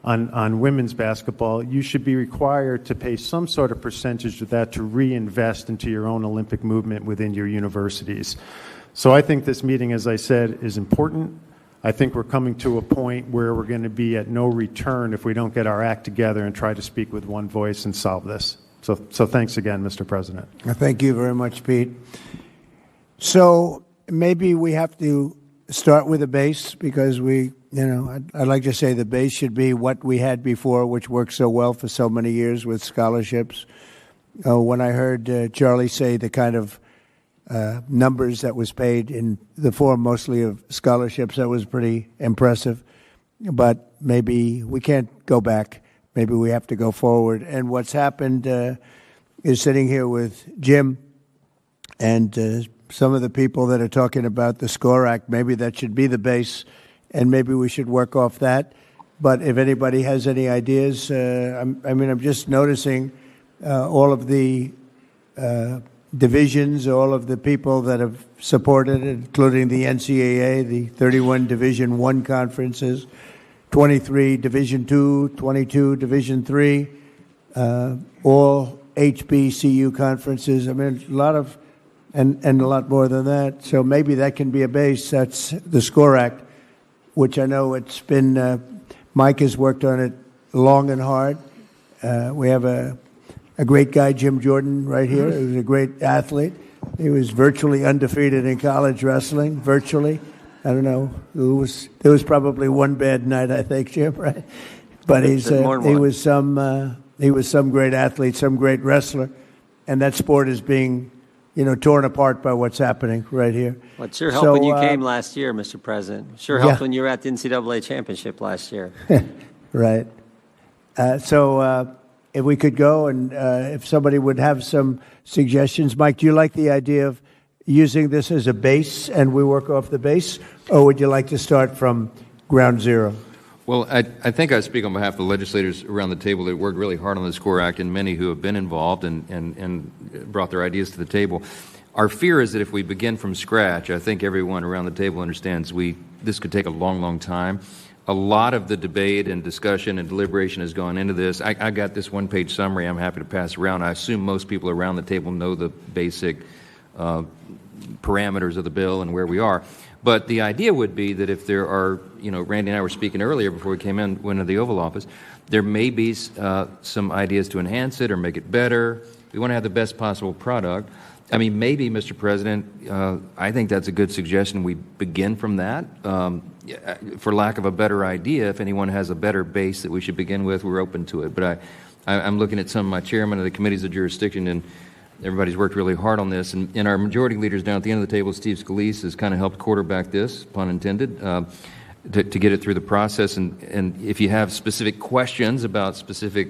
on women's basketball, you should be required to pay some sort of percentage of that to reinvest into your own Olympic movement within your universities. So I think this meeting, as I said, is important. I think we're coming to a point where we're going to be at no return if we don't get our act together and try to speak with one voice and solve this. So thanks again, Mr. President. Thank you very much, Pete. So maybe we have to start with a base, because I'd like to say the base should be what we had before, which worked so well for so many years with scholarships. When I heard Charlie say the kind of numbers that was paid in the form mostly of scholarships, that was pretty impressive. But maybe we can't go back. Maybe we have to go forward. And what's happened is sitting here with Jim and some of the people that are talking about the SCORE Act, maybe that should be the base, and maybe we should work off that. But if anybody has any ideas, I'm just noticing all of the divisions, all of the people that have supported it, including the NCAA, the 31 Division I conferences, 23 Division II, 22 Division III, all HBCU conferences. I mean, a lot of, and a lot more than that. So maybe that can be a base. That's the SCORE Act, which I know it's been, Mike has worked on it long and hard. We have a great guy, Jim Jordan, right here. He was a great athlete. He was virtually undefeated in college wrestling, virtually. I don't know. There was probably one bad night, I think, Jim, right? But he was some great athlete, some great wrestler, and that sport is being, torn apart by what's happening right here. Well, it sure helped when you came last year, Mr. President. Sure helped when you were at the NCAA championship last year. Right. if we could go and if somebody would have some suggestions. Mike, do you like the idea of using this as a base and we work off the base, or would you like to start from ground zero? Well, I think I speak on behalf of the legislators around the table that worked really hard on the SCORE Act and many who have been involved and brought their ideas to the table. Our fear is that if we begin from scratch, I think everyone around the table understands this could take a long, long time. A lot of the debate and discussion and deliberation has gone into this. I got this one-page summary I'm happy to pass around. I assume most people around the table know the basic parameters of the bill and where we are. But the idea would be that if there are, Randy and I were speaking earlier before we went into the Oval Office, there may be some ideas to enhance it or make it better. We want to have the best possible product. I mean, maybe, Mr. President, I think that's a good suggestion. We begin from that. For lack of a better idea, if anyone has a better base that we should begin with, we're open to it. But I'm looking at some of my chairmen of the committees of jurisdiction, and everybody's worked really hard on this. And our majority leaders down at the end of the table, Steve Scalise, has kind of helped quarterback this, pun intended, to get it through the process. And if you have specific questions about specific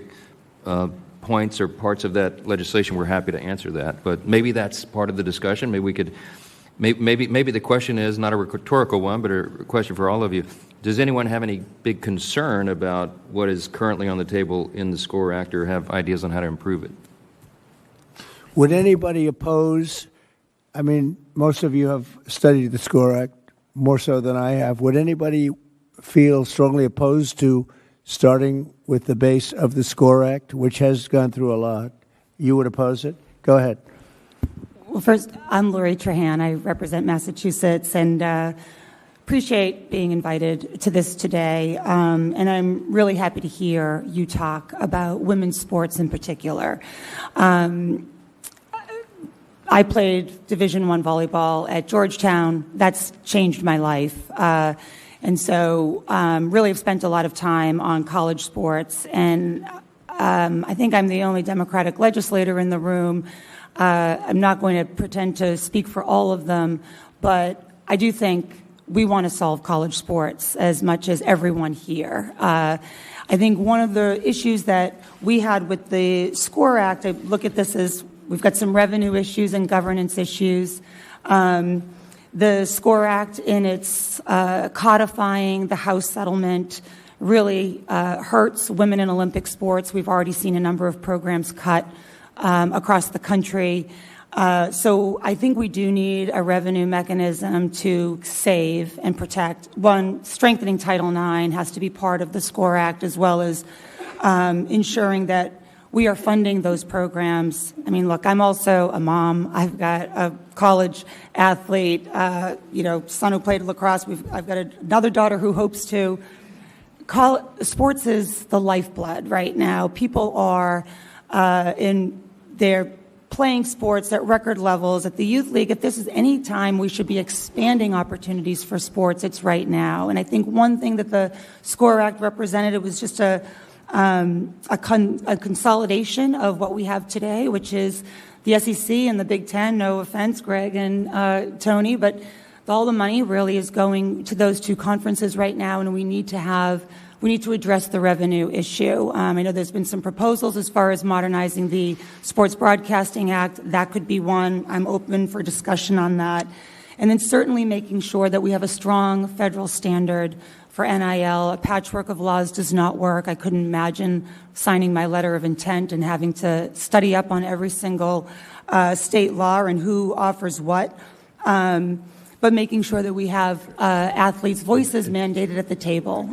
points or parts of that legislation, we're happy to answer that. But maybe that's part of the discussion. Maybe we could, maybe the question is not a rhetorical one, but a question for all of you. Does anyone have any big concern about what is currently on the table in the SCORE Act, or have ideas on how to improve it? Would anybody oppose? I mean, most of you have studied the SCORE Act more so than I have. Would anybody feel strongly opposed to starting with the base of the SCORE Act, which has gone through a lot? You would oppose it? Go ahead. Well, first, I'm Lori Trahan. I represent Massachusetts and appreciate being invited to this today. And I'm really happy to hear you talk about women's sports in particular. I played Division I volleyball at Georgetown. That's changed my life. And so really have spent a lot of time on college sports. And I think I'm the only Democratic legislator in the room. I'm not going to pretend to speak for all of them, but I do think we want to solve college sports as much as everyone here. I think one of the issues that we had with the SCORE Act, I look at this as we've got some revenue issues and governance issues. The SCORE Act, in its codifying the House settlement, really hurts women in Olympic sports. We've already seen a number of programs cut across the country. So I think we do need a revenue mechanism to save and protect. One, strengthening Title IX has to be part of the SCORE Act, as well as ensuring that we are funding those programs. I mean, look, I'm also a mom. I've got a college athlete, son who played lacrosse. I've got another daughter who hopes to. Sports is the lifeblood right now. People are they're playing sports at record levels at the youth league. If this is any time we should be expanding opportunities for sports, it's right now. And I think one thing that the SCORE Act represented, it was just a consolidation of what we have today, which is the SEC and the Big Ten. No offense, Greg and Tony, but all the money really is going to those two conferences right now, and we need to address the revenue issue. I know there's been some proposals as far as modernizing the Sports Broadcasting Act. That could be one. I'm open for discussion on that. And then certainly making sure that we have a strong federal standard for NIL. A patchwork of laws does not work. I couldn't imagine signing my letter of intent and having to study up on every single state law and who offers what. But making sure that we have athletes' voices mandated at the table.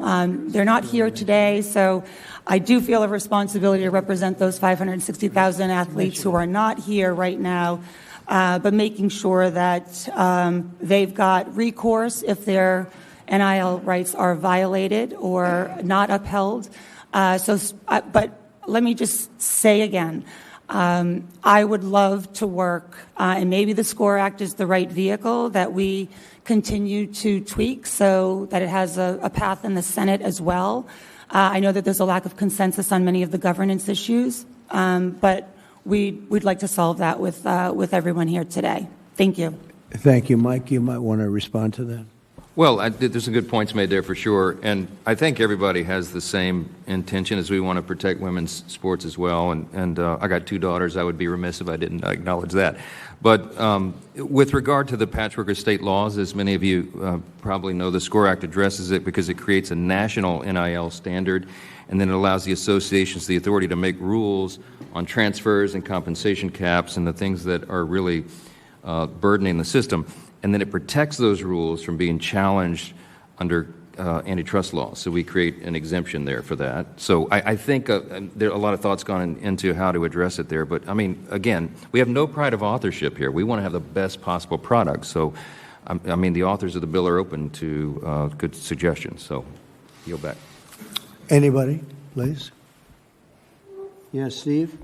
They're not here today, so I do feel a responsibility to represent those 560,000 athletes who are not here right now, but making sure that they've got recourse if their NIL rights are violated or not upheld. But let me just say again, I would love to work, and maybe the SCORE Act is the right vehicle, that we continue to tweak so that it has a path in the Senate as well. I know that there's a lack of consensus on many of the governance issues, but we'd like to solve that with everyone here today. Thank you. Thank you, Mike. You might want to respond to that. Well, there's some good points made there for sure, and I think everybody has the same intention as we want to protect women's sports as well. And I got 2 daughters. I would be remiss if I didn't acknowledge that. But with regard to the patchwork of state laws, as many of you probably know, the SCORE Act addresses it because it creates a national NIL standard, and then it allows the associations the authority to make rules on transfers and compensation caps and the things that are really burdening the system. And then it protects those rules from being challenged under antitrust laws. So we create an exemption there for that. So I think there are a lot of thoughts gone into how to address it there. But, I mean, again, we have no pride of authorship here. We want to have the best possible product. So, I mean, the authors of the bill are open to good suggestions. So, yield back. Anybody, please? Yes, Steve?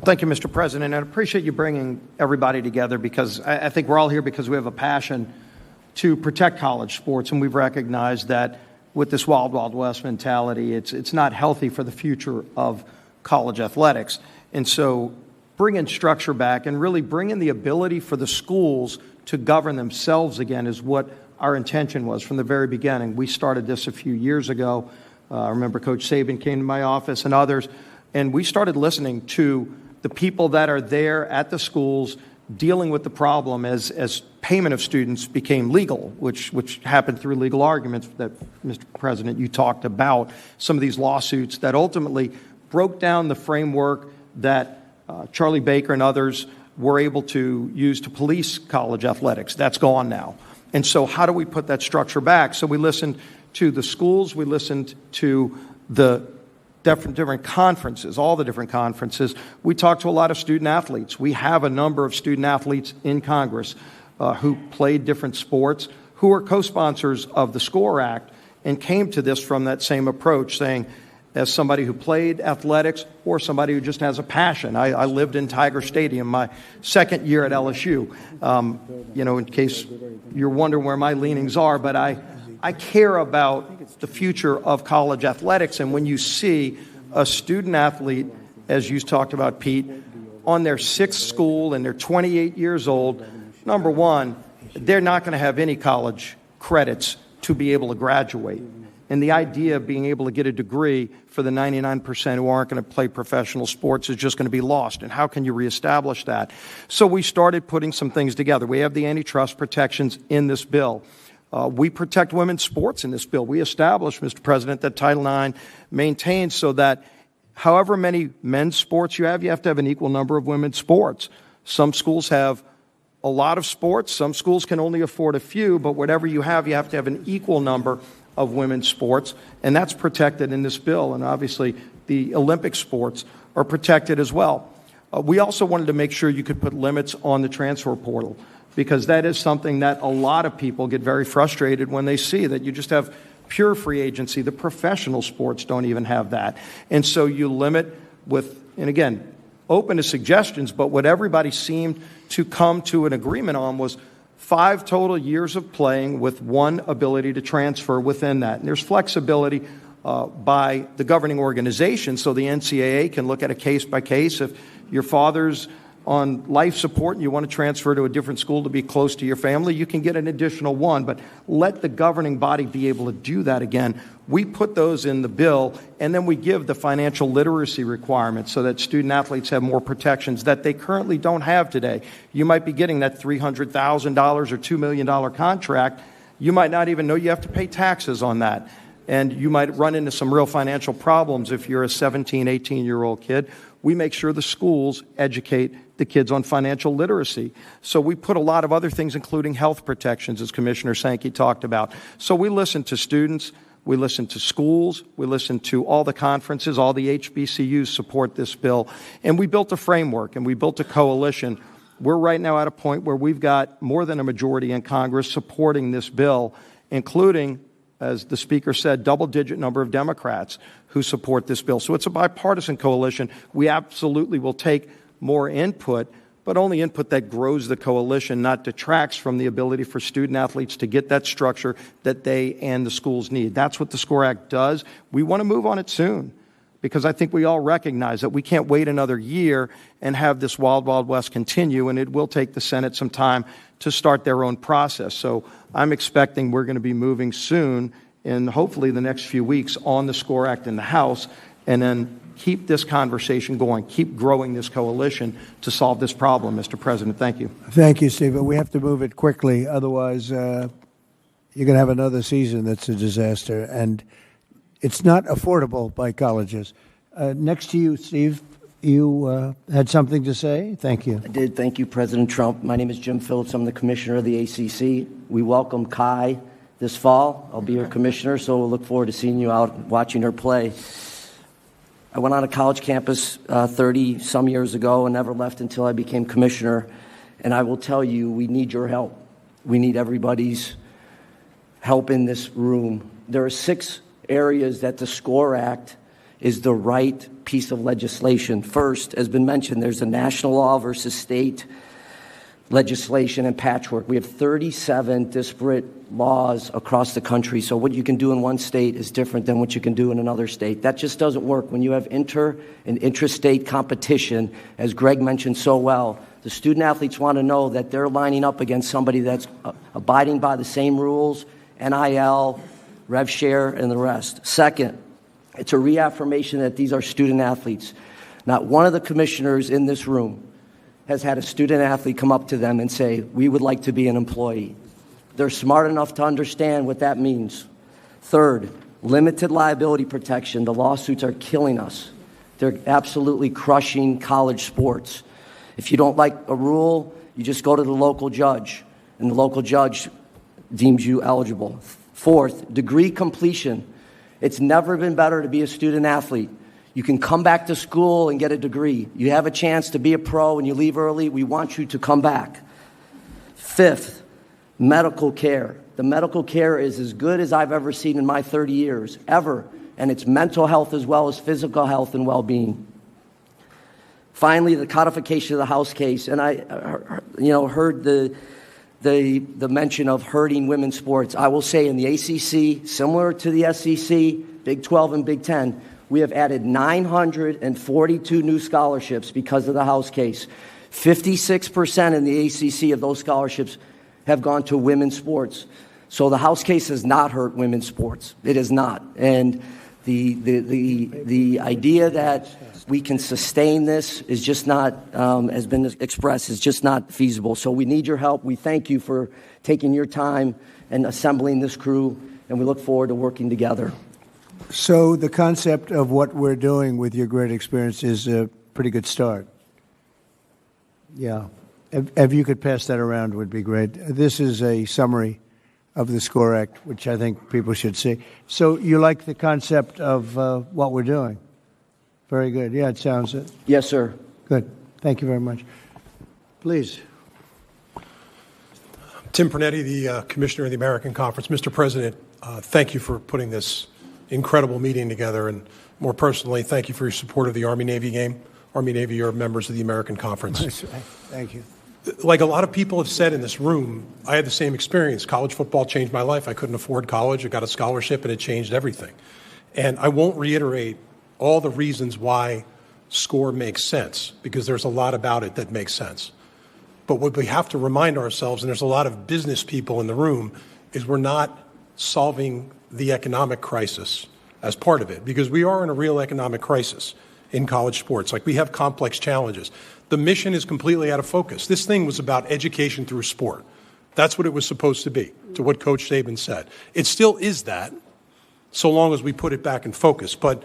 Thank you, Mr. President. I appreciate you bringing everybody together because I think we're all here because we have a passion to protect college sports, and we've recognized that with this wild, wild west mentality, it's not healthy for the future of college athletics. And so bringing structure back and really bringing the ability for the schools to govern themselves again is what our intention was from the very beginning. We started this a few years ago. I remember Coach Saban came to my office and others, and we started listening to the people that are there at the schools dealing with the problem as payment of students became legal, which happened through legal arguments that, Mr. President, you talked about, some of these lawsuits that ultimately broke down the framework that Charlie Baker and others were able to use to police college athletics. That's gone now. And so how do we put that structure back? So we listened to the schools, we listened to the different conferences, all the different conferences. We talked to a lot of student athletes. We have a number of student athletes in Congress who played different sports, who are co-sponsors of the SCORE Act, and came to this from that same approach, saying, as somebody who played athletics or somebody who just has a passion. I lived in Tiger Stadium my second year at LSU. In case you're wondering where my leanings are, but I care about the future of college athletics, and when you see a student athlete, as you talked about, Pete, on their 6th school and they're 28 years old, number one, they're not going to have any college credits to be able to graduate. And the idea of being able to get a degree for the 99% who aren't going to play professional sports is just going to be lost. And how can you reestablish that? So we started putting some things together. We have the antitrust protections in this bill. We protect women's sports in this bill. We established, Mr. President, that Title IX maintains so that however many men's sports you have to have an equal number of women's sports. Some schools have a lot of sports. Some schools can only afford a few, but whatever you have to have an equal number of women's sports, and that's protected in this bill. And obviously, the Olympic sports are protected as well. We also wanted to make sure you could put limits on the transfer portal, because that is something that a lot of people get very frustrated when they see that you just have pure free agency. The professional sports don't even have that. And so you limit with, and again, open to suggestions, but what everybody seemed to come to an agreement on was 5 total years of playing with 1 ability to transfer within that. And there's flexibility by the governing organization, so the NCAA can look at a case by case. If your father's on life support and you want to transfer to a different school to be close to your family, you can get an additional 1, but let the governing body be able to do that again. We put those in the bill, and then we give the financial literacy requirements so that student athletes have more protections that they currently don't have today. You might be getting that $300,000 or $2 million contract. You might not even know you have to pay taxes on that. And you might run into some real financial problems if you're a 17, 18-year-old kid. We make sure the schools educate the kids on financial literacy. So we put a lot of other things, including health protections, as Commissioner Sankey talked about. So we listen to students, we listen to schools, we listen to all the conferences, all the HBCUs support this bill. And we built a framework, and we built a coalition. We're right now at a point where we've got more than a majority in Congress supporting this bill, including, as the Speaker said, double-digit number of Democrats who support this bill. So it's a bipartisan coalition. We absolutely will take more input, but only input that grows the coalition, not detracts from the ability for student athletes to get that structure that they and the schools need. That's what the SCORE Act does. We want to move on it soon. because I think we all recognize that we can't wait another year and have this wild, wild west continue, and it will take the Senate some time to start their own process. So I'm expecting we're going to be moving soon, in hopefully the next few weeks, on the SCORE Act in the House, and then keep this conversation going, keep growing this coalition to solve this problem, Mr. President. Thank you. Thank you, Steve. But we have to move it quickly. Otherwise, you're going to have another season that's a disaster. And it's not affordable by colleges. Next to you, Steve, you had something to say? Thank you. I did. Thank you, President Trump. My name is Jim Phillips. I'm the commissioner of the ACC. We welcome Kai this fall. I'll be your commissioner, so we'll look forward to seeing you out watching her play. I went on a college campus 30-some years ago and never left until I became commissioner. And I will tell you, we need your help. We need everybody's help in this room. There are 6 areas that the SCORE Act is the right piece of legislation. First, as been mentioned, there's a national law versus state legislation and patchwork. We have 37 disparate laws across the country. So what you can do in one state is different than what you can do in another state. That just doesn't work. When you have inter and intrastate competition, as Greg mentioned so well, the student athletes want to know that they're lining up against somebody that's abiding by the same rules, NIL, rev share, and the rest. Second, it's a reaffirmation that these are student athletes. Not one of the commissioners in this room has had a student athlete come up to them and say, we would like to be an employee. They're smart enough to understand what that means. Third, limited liability protection. The lawsuits are killing us. They're absolutely crushing college sports. If you don't like a rule, you just go to the local judge, and the local judge deems you eligible. Fourth, degree completion. It's never been better to be a student athlete. You can come back to school and get a degree. You have a chance to be a pro and you leave early. We want you to come back. Fifth, medical care. The medical care is as good as I've ever seen in my 30 years, ever. And it's mental health as well as physical health and well-being. Finally, the codification of the House case. And I heard the mention of hurting women's sports. I will say in the ACC, similar to the SEC, Big 12 and Big 10, we have added 942 new scholarships because of the House case. 56% in the ACC of those scholarships have gone to women's sports. So the House case has not hurt women's sports. It has not. And the idea that we can sustain this is just not, has been expressed, is just not feasible. So we need your help. We thank you for taking your time and assembling this crew, and we look forward to working together. So the concept of what we're doing with your great experience is a pretty good start. Yeah. If you could pass that around would be great. This is a summary of the SCORE Act, which I think people should see. So you like the concept of what we're doing? Very good. Yeah, it sounds it. Yes, sir. Good. Thank you very much. Please. Tim Pernetti, the Commissioner of the American Conference. Mr. President, thank you for putting this incredible meeting together, and more personally, thank you for your support of the Army-Navy game. Army-Navy are members of the American Conference. Thank you. Like a lot of people have said in this room, I had the same experience. College football changed my life. I couldn't afford college. I got a scholarship, and it changed everything. And I won't reiterate all the reasons why SCORE makes sense, because there's a lot about it that makes sense. But what we have to remind ourselves, and there's a lot of business people in the room, is we're not solving the economic crisis as part of it, because we are in a real economic crisis in college sports. Like, we have complex challenges. The mission is completely out of focus. This thing was about education through sport. That's what it was supposed to be, to what Coach Saban said. It still is that, so long as we put it back in focus. But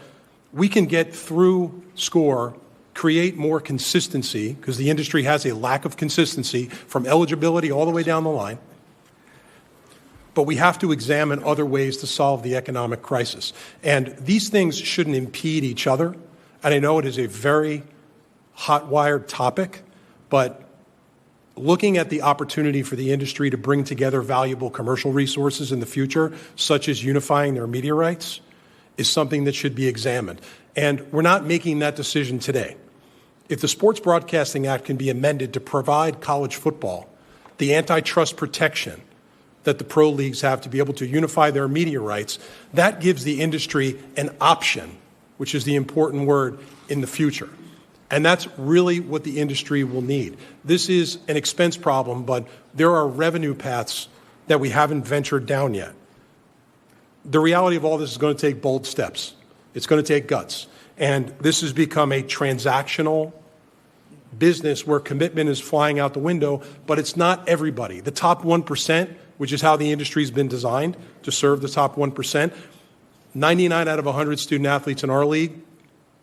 we can get through SCORE, create more consistency, because the industry has a lack of consistency from eligibility all the way down the line. But we have to examine other ways to solve the economic crisis. And these things shouldn't impede each other. And I know it is a very hot-wired topic, but looking at the opportunity for the industry to bring together valuable commercial resources in the future, such as unifying their media rights, is something that should be examined. And we're not making that decision today. If the Sports Broadcasting Act can be amended to provide college football the antitrust protection that the pro leagues have to be able to unify their media rights, that gives the industry an option which is the important word in the future. And that's really what the industry will need. This is an expense problem, but there are revenue paths that we haven't ventured down yet. The reality of all this is going to take bold steps. It's going to take guts. And this has become a transactional business where commitment is flying out the window, but it's not everybody. The top 1%, which is how the industry has been designed to serve the top 1%, 99 out of 100 student athletes in our league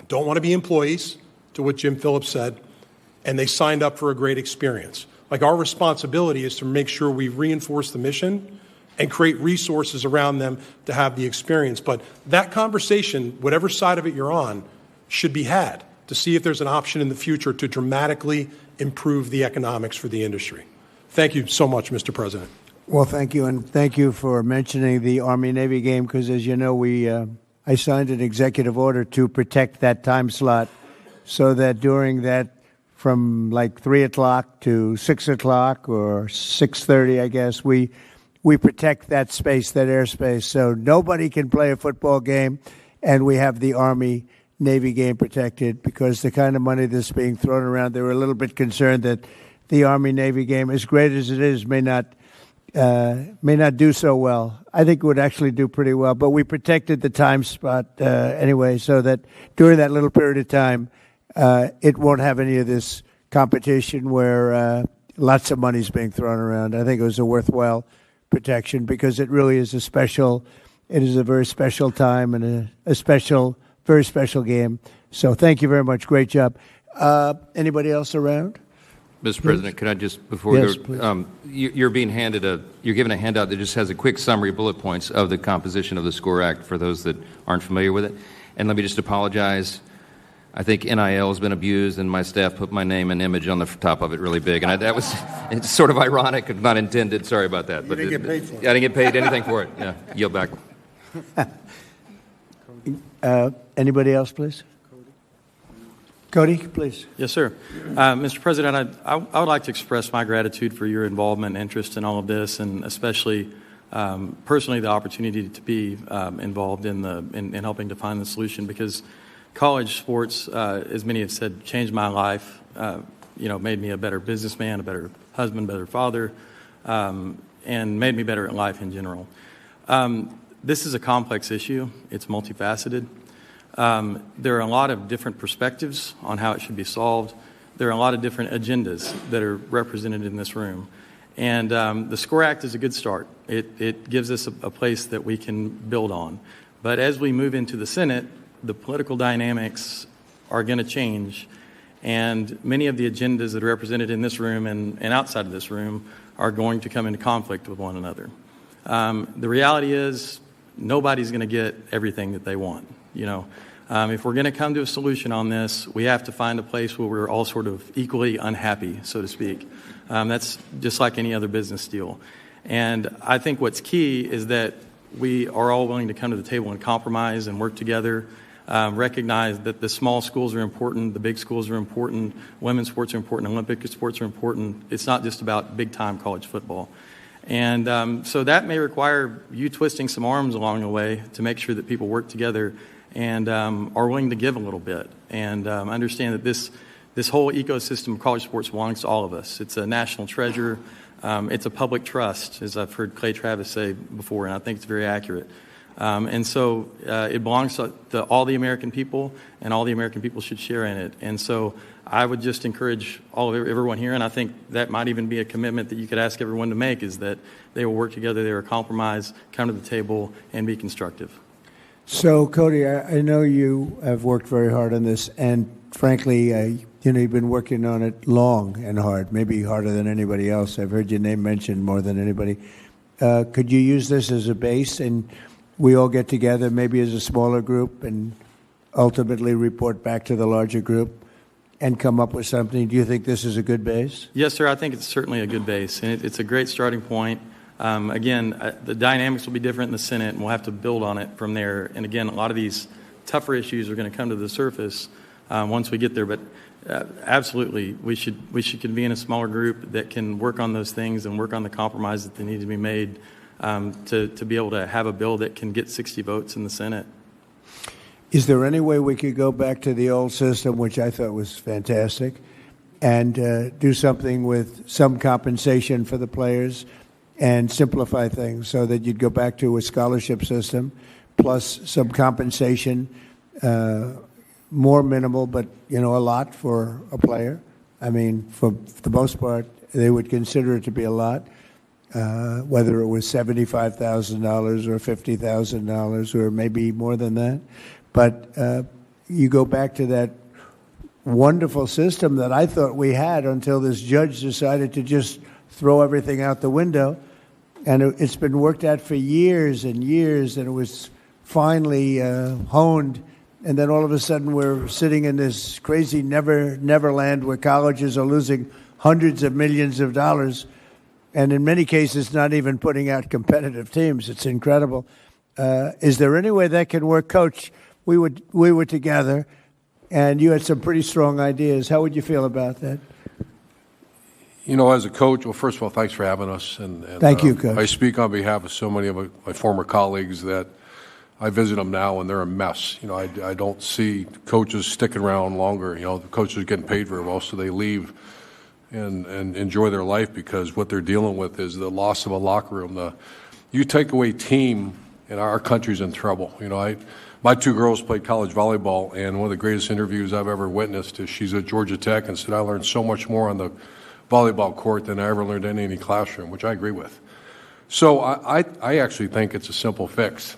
don't want to be employees, to what Jim Phillips said, and they signed up for a great experience. Like, our responsibility is to make sure we reinforce the mission and create resources around them to have the experience. But that conversation, whatever side of it you're on, should be had to see if there's an option in the future to dramatically improve the economics for the industry. Thank you so much, Mr. President. Well, thank you, and thank you for mentioning the Army-Navy game, because, as you know, I signed an executive order to protect that time slot so that during that, from like 3 o'clock to 6 o'clock or 6:30, I guess, we protect that space, that airspace, so nobody can play a football game, and we have the Army-Navy game protected, because the kind of money that's being thrown around, they were a little bit concerned that the Army-Navy game, as great as it is, may not do so well. I think it would actually do pretty well, but we protected the time spot anyway, so that during that little period of time, it won't have any of this competition where lots of money's being thrown around. I think it was a worthwhile protection, because it really is it is a very special time and a special, very special game. So thank you very much. Great job. Anybody else around? Mr. President, could I just, before Yes, we go, you're given a handout that just has a quick summary bullet points of the composition of the SCORE Act for those that aren't familiar with it. And let me just apologize. I think NIL has been abused, and my staff put my name and image on the top of it really big. And it's sort of ironic, not intended. Sorry about that. You didn't get paid for it. I didn't get paid anything for it. Yeah, yield back. Anybody else, please? Cody, please. Yes, sir. Mr. President, I would like to express my gratitude for your involvement and interest in all of this, and especially personally the opportunity to be involved in helping to find the solution, because college sports, as many have said, changed my life, made me a better businessman, a better husband, better father, and made me better at life in general. This is a complex issue. It's multifaceted. There are a lot of different perspectives on how it should be solved. There are a lot of different agendas that are represented in this room. And the SCORE Act is a good start. It gives us a place that we can build on. But as we move into the Senate, the political dynamics are going to change. And many of the agendas that are represented in this room and outside of this room are going to come into conflict with one another. The reality is nobody's going to get everything that they want. If we're going to come to a solution on this, we have to find a place where we're all sort of equally unhappy, so to speak. That's just like any other business deal. And I think what's key is that we are all willing to come to the table and compromise and work together, recognize that the small schools are important, the big schools are important, women's sports are important, Olympic sports are important. It's not just about big-time college football. And so that may require you twisting some arms along the way to make sure that people work together and are willing to give a little bit, and understand that this whole ecosystem of college sports belongs to all of us. It's a national treasure. It's a public trust, as I've heard Clay Travis say before, and I think it's very accurate. And so it belongs to all the American people, and all the American people should share in it. And so I would just encourage everyone here, and I think that might even be a commitment that you could ask everyone to make, is that they will work together, they will compromise, come to the table, and be constructive. So, Cody, I know you have worked very hard on this, and frankly, you've been working on it long and hard, maybe harder than anybody else. I've heard your name mentioned more than anybody. Could you use this as a base, and we all get together, maybe as a smaller group, and ultimately report back to the larger group and come up with something? Do you think this is a good base? Yes, sir. I think it's certainly a good base, and it's a great starting point. Again, the dynamics will be different in the Senate, and we'll have to build on it from there. And again, a lot of these tougher issues are going to come to the surface once we get there. But absolutely, we should convene a smaller group that can work on those things and work on the compromises that need to be made to be able to have a bill that can get 60 votes in the Senate. Is there any way we could go back to the old system, which I thought was fantastic, and do something with some compensation for the players and simplify things so that you'd go back to a scholarship system plus some compensation, more minimal, but, a lot for a player? I mean, for the most part, they would consider it to be a lot, whether it was $75,000 or $50,000 or maybe more than that. But you go back to that wonderful system that I thought we had until this judge decided to just throw everything out the window. And it's been worked out for years and years, and it was finally honed. And then all of a sudden we're sitting in this crazy neverland where colleges are losing hundreds of millions of dollars, and in many cases not even putting out competitive teams. It's incredible. Is there any way that can work? Coach, we were together, and you had some pretty strong ideas. How would you feel about that? As a coach, well, first of all, thanks for having us. And Thank you, Coach. I speak on behalf of so many of my former colleagues that I visit them now, and they're a mess. I don't see coaches sticking around longer. The coaches are getting paid very well, so they leave and enjoy their life because what they're dealing with is the loss of a locker room. You take away team, and our country's in trouble. My two girls played college volleyball, and one of the greatest interviews I've ever witnessed is she's at Georgia Tech and said, I learned so much more on the volleyball court than I ever learned in any classroom, which I agree with. So I actually think it's a simple fix.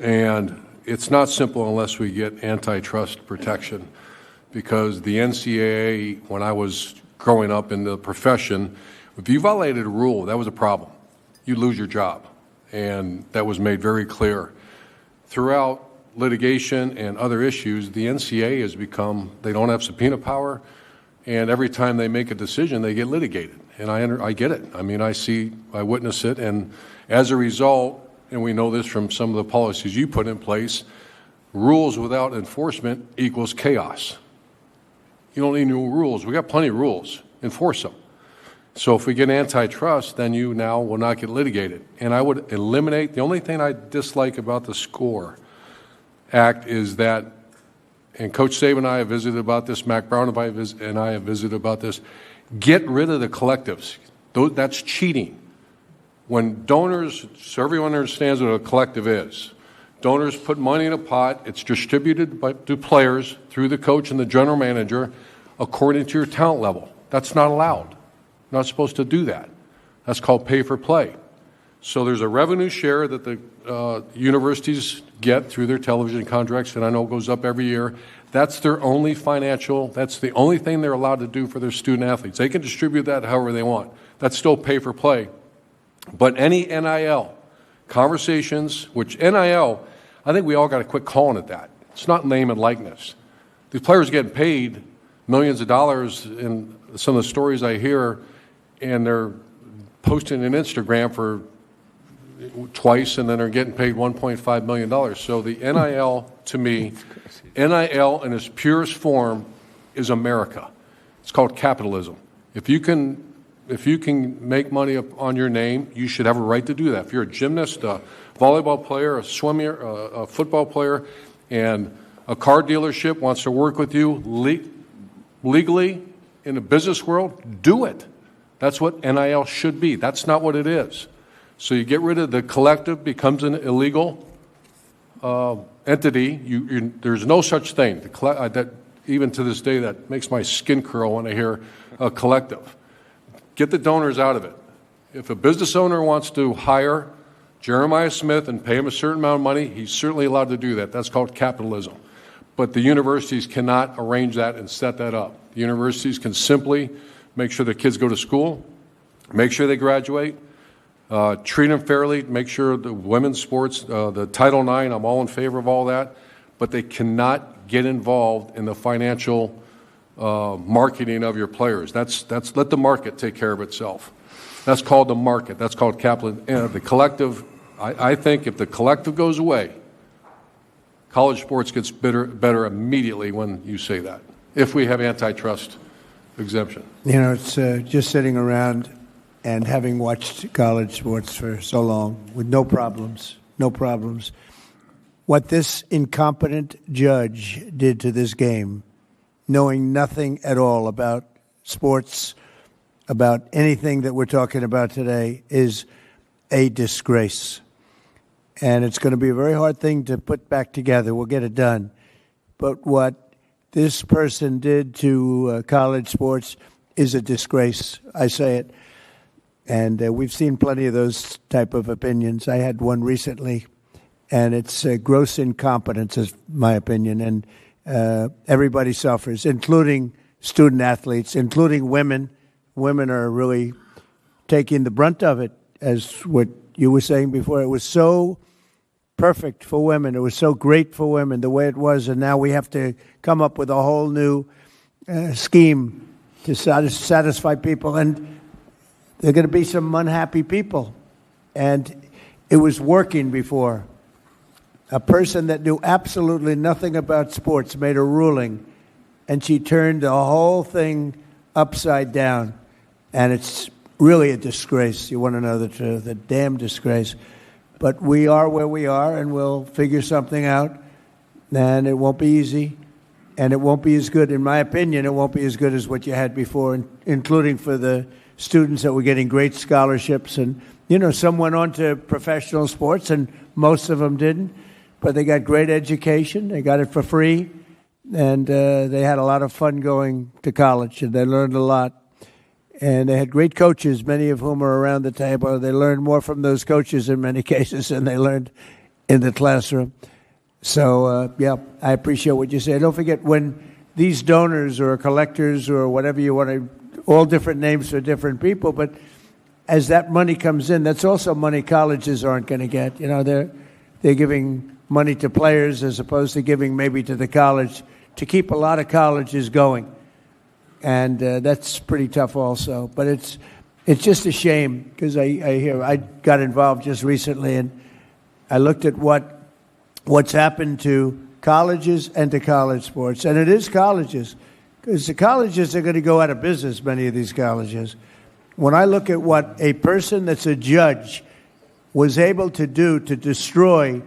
And it's not simple unless we get antitrust protection, because the NCAA, when I was growing up in the profession, if you violated a rule, that was a problem. You'd lose your job. And that was made very clear. Throughout litigation and other issues, the NCAA has become, they don't have subpoena power, and every time they make a decision, they get litigated. And I get it. I mean, I witness it, and as a result, and we know this from some of the policies you put in place, rules without enforcement equals chaos. You don't need new rules. We got plenty of rules. Enforce them. So if we get antitrust, then you now will not get litigated. And I would eliminate, the only thing I dislike about the SCORE Act is that, and Coach Saban and I have visited about this, Mac Brown and I have visited about this, get rid of the collectives. That's cheating. When donors, so everyone understands what a collective is, donors put money in a pot, it's distributed to players through the coach and the general manager according to your talent level. That's not allowed. Not supposed to do that. That's called pay for play. So there's a revenue share that the universities get through their television contracts, and I know it goes up every year. That's their only that's the only thing they're allowed to do for their student athletes. They can distribute that however they want. That's still pay for play. But any NIL conversations, which NIL, I think we all got to quit calling it that. It's not name and likeness. These players getting paid millions of dollars in some of the stories I hear, and they're posting an Instagram for twice, and then they're getting paid $1.5 million. So the NIL, to me, NIL in its purest form is America. It's called capitalism. If you can make money on your name, you should have a right to do that. If you're a gymnast, a volleyball player, a swimmer, a football player, and a car dealership wants to work with you legally in the business world, do it. That's what NIL should be. That's not what it is. So you get rid of the collective, becomes an illegal entity. There's no such thing. That even to this day, that makes my skin curl when I hear a collective. Get the donors out of it. If a business owner wants to hire Jeremiah Smith and pay him a certain amount of money, he's certainly allowed to do that. That's called capitalism. But the universities cannot arrange that and set that up. The universities can simply make sure the kids go to school, make sure they graduate, treat them fairly, make sure the women's sports, the Title IX, I'm all in favor of all that, but they cannot get involved in the financial marketing of your players. That's let the market take care of itself. That's called the market. That's called capital. The collective, I think if the collective goes away, college sports gets better immediately when you say that, if we have antitrust exemption. It's just sitting around and having watched college sports for so long with no problems. what this incompetent judge did to this game, knowing nothing at all about sports, about anything that we're talking about today, is a disgrace. And it's going to be a very hard thing to put back together. We'll get it done. But what this person did to college sports is a disgrace. I say it. And we've seen plenty of those type of opinions. I had one recently, and it's gross incompetence, is my opinion. And everybody suffers, including student athletes, including women. Women are really taking the brunt of it, as what you were saying before. It was so perfect for women. It was so great for women, the way it was. And now we have to come up with a whole new scheme to satisfy people. And there are going to be some unhappy people. And it was working before. A person that knew absolutely nothing about sports made a ruling, and she turned the whole thing upside down. And it's really a disgrace. You want to know the truth, a damn disgrace. But we are where we are, and we'll figure something out. And it won't be easy, and it won't be as good. In my opinion, it won't be as good as what you had before, including for the students that were getting great scholarships. And, you know, some went on to professional sports, and most of them didn't. But they got great education. They got it for free. And they had a lot of fun going to college, and they learned a lot. And they had great coaches, many of whom are around the table. They learned more from those coaches in many cases than they learned in the classroom. So, yeah, I appreciate what you say. Don't forget, when these donors or collectors or whatever you want to, all different names for different people, but as that money comes in, that's also money colleges aren't going to get. You know, they're giving money to players as opposed to giving maybe to the college to keep a lot of colleges going. And that's pretty tough also. But it's just a shame, because I got involved just recently, and I looked at what's happened to colleges and to college sports. And it is colleges, because the colleges are going to go out of business, many of these colleges. When I look at what a person that's a judge was able to do to destroy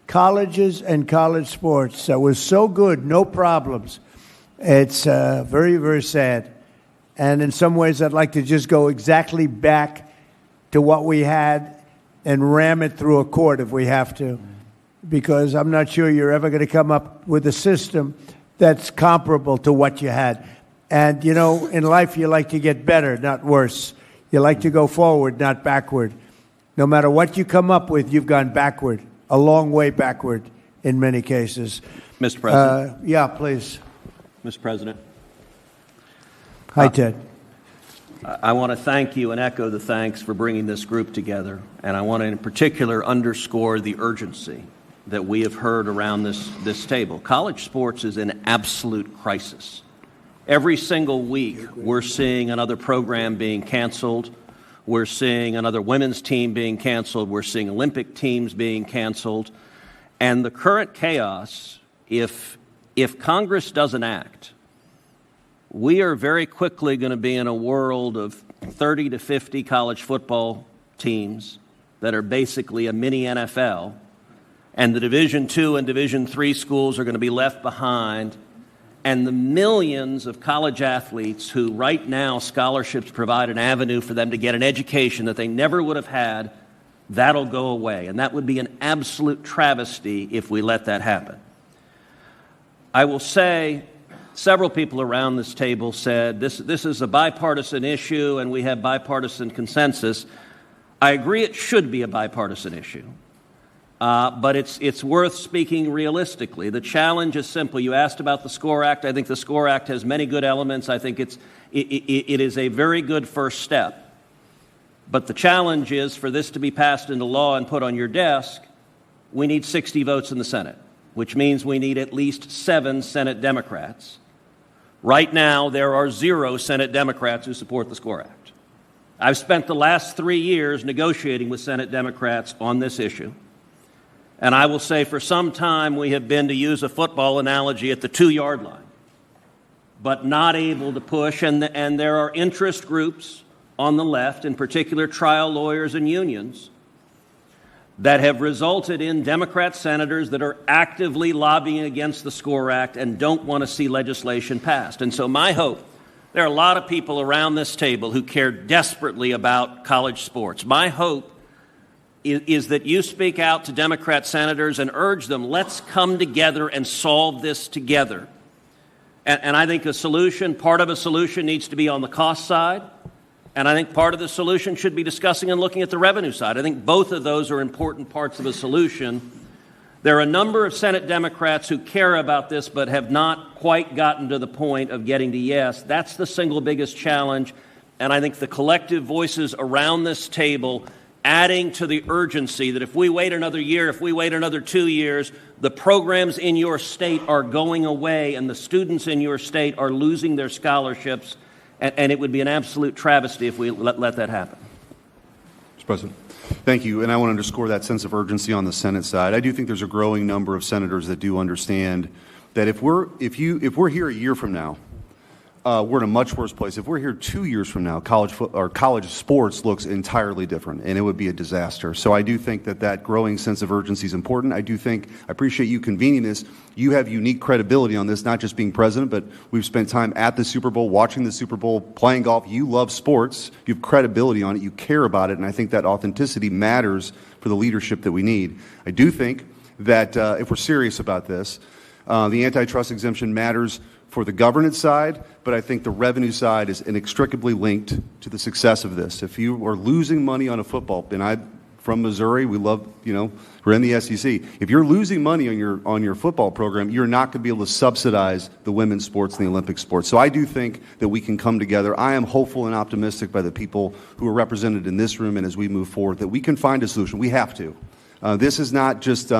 colleges and college sports that was so good, no problems, it's very, very sad. And in some ways, I'd like to just go exactly back to what we had and ram it through a court if we have to, because I'm not sure you're ever going to come up with a system that's comparable to what you had. And, you know, in life, you like to get better, not worse. You like to go forward, not backward. No matter what you come up with, you've gone backward, a long way backward in many cases. Mr. President? Yeah, please. Mr. President. Hi, Ted. I want to thank you and echo the thanks for bringing this group together. And I want to in particular underscore the urgency that we have heard around this table. College sports is in absolute crisis. Every single week, we're seeing another program being canceled. We're seeing another women's team being canceled. We're seeing Olympic teams being canceled. And the current chaos, if Congress doesn't act, we are very quickly going to be in a world of 30 to 50 college football teams that are basically a mini NFL, and the Division II and Division III schools are going to be left behind, and the millions of college athletes who right now scholarships provide an avenue for them to get an education that they never would have had, that'll go away. And that would be an absolute travesty if we let that happen. I will say, several people around this table said this is a bipartisan issue and we have bipartisan consensus. I agree it should be a bipartisan issue, but it's worth speaking realistically. The challenge is simple. You asked about the SCORE Act. I think the SCORE Act has many good elements. I think it is a very good first step. But the challenge is, for this to be passed into law and put on your desk, we need 60 votes in the Senate, which means we need at least 7 Senate Democrats. Right now, there are 0 Senate Democrats who support the SCORE Act. I've spent the last 3 years negotiating with Senate Democrats on this issue. And I will say for some time we have been, to use a football analogy, at the 2-yard line, but not able to push. And there are interest groups on the left, in particular trial lawyers and unions, that have resulted in Democrat senators that are actively lobbying against the SCORE Act and don't want to see legislation passed. And so my hope, there are a lot of people around this table who care desperately about college sports. My hope is that you speak out to Democrat senators and urge them, let's come together and solve this together. And I think part of a solution needs to be on the cost side, and I think part of the solution should be discussing and looking at the revenue side. I think both of those are important parts of a solution. There are a number of Senate Democrats who care about this but have not quite gotten to the point of getting to yes. That's the single biggest challenge, and I think the collective voices around this table adding to the urgency that if we wait another year, if we wait another 2 years, the programs in your state are going away and the students in your state are losing their scholarships, and it would be an absolute travesty if we let that happen. Mr. President. Thank you, and I want to underscore that sense of urgency on the Senate side. I do think there's a growing number of senators that do understand that if we're here a year from now, we're in a much worse place. If we're here 2 years from now, college sports looks entirely different, and it would be a disaster. So I do think that growing sense of urgency is important. I appreciate you convening this. You have unique credibility on this, not just being president, but we've spent time at the Super Bowl, watching the Super Bowl, playing golf. You love sports. You have credibility on it. You care about it, and I think that authenticity matters for the leadership that we need. I do think that if we're serious about this, the antitrust exemption matters for the governance side, but I think the revenue side is inextricably linked to the success of this. If you are losing money on a football, and I'm from Missouri, we love, we're in the SEC. If you're losing money on your football program, you're not going to be able to subsidize the women's sports and the Olympic sports. So I do think that we can come together. I am hopeful and optimistic by the people who are represented in this room, and as we move forward, that we can find a solution. We have to. This is not just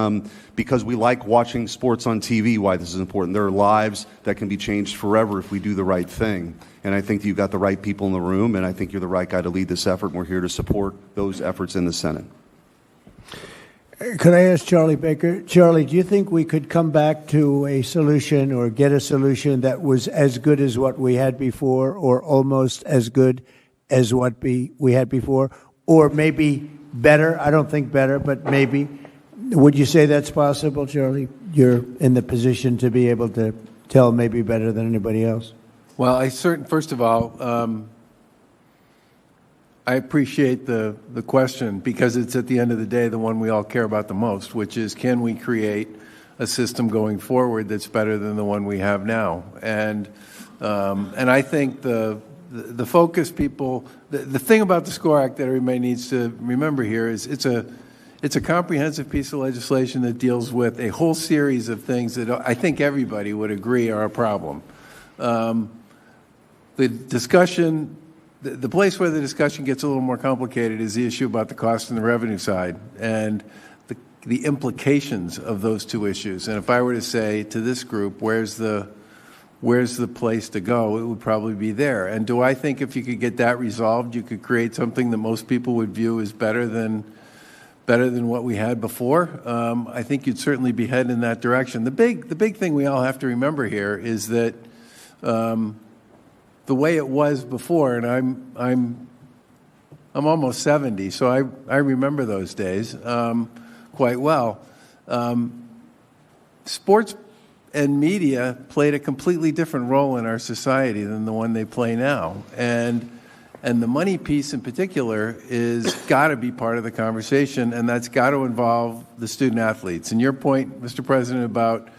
because we like watching sports on TV why this is important. There are lives that can be changed forever if we do the right thing. And I think that you've got the right people in the room, and I think you're the right guy to lead this effort, and we're here to support those efforts in the Senate. Could I ask Charlie Baker? Charlie, do you think we could come back to a solution or get a solution that was as good as what we had before, or almost as good as what we had before, or maybe better? I don't think better, but maybe. Would you say that's possible, Charlie? You're in the position to be able to tell maybe better than anybody else. Well, first of all, I appreciate the question, because it's at the end of the day the one we all care about the most, which is, can we create a system going forward that's better than the one we have now? And I think the focus people, the thing about the SCORE Act that everybody needs to remember here is it's a comprehensive piece of legislation that deals with a whole series of things that I think everybody would agree are a problem. The discussion, the place where the discussion gets a little more complicated is the issue about the cost and the revenue side, and the implications of those two issues. And if I were to say to this group, where's the place to go, it would probably be there. And do I think if you could get that resolved, you could create something that most people would view as better than what we had before? I think you'd certainly be heading in that direction. The big thing we all have to remember here is that the way it was before, and I'm almost 70, so I remember those days quite well. Sports and media played a completely different role in our society than the one they play now. And the money piece in particular is got to be part of the conversation, and that's got to involve the student athletes. And your point, Mr. President, about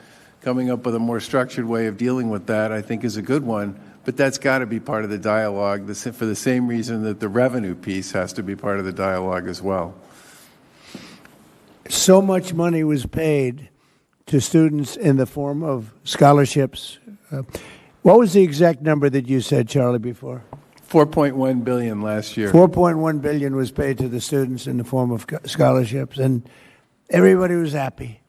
coming up with a more structured way of dealing with that, I think is a good one, but that's got to be part of the dialogue for the same reason that the revenue piece has to be part of the dialogue as well. So much money was paid to students in the form of scholarships. What was the exact number that you said, Charlie, before? $4.1 billion last year. $4.1 billion was paid to the students in the form of scholarships, and everybody was happy.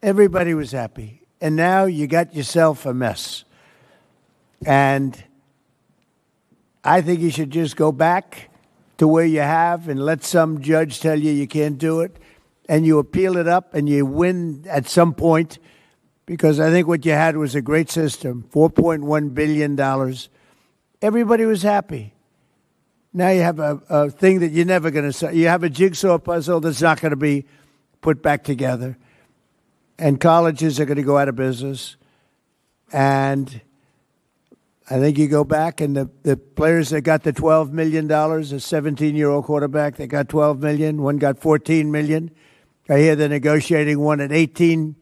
Everybody was happy. And now you got yourself a mess. And I think you should just go back to where you have and let some judge tell you can't do it, and you appeal it up and you win at some point, because I think what you had was a great system, $4.1 billion. Everybody was happy. now you have a thing that you're never going to. You have a jigsaw puzzle that's not going to be put back together, and colleges are going to go out of business. And I think you go back, and the players that got the $12 million, a 17-year-old quarterback that got $12 million, one got $14 million. I hear they're negotiating one at $18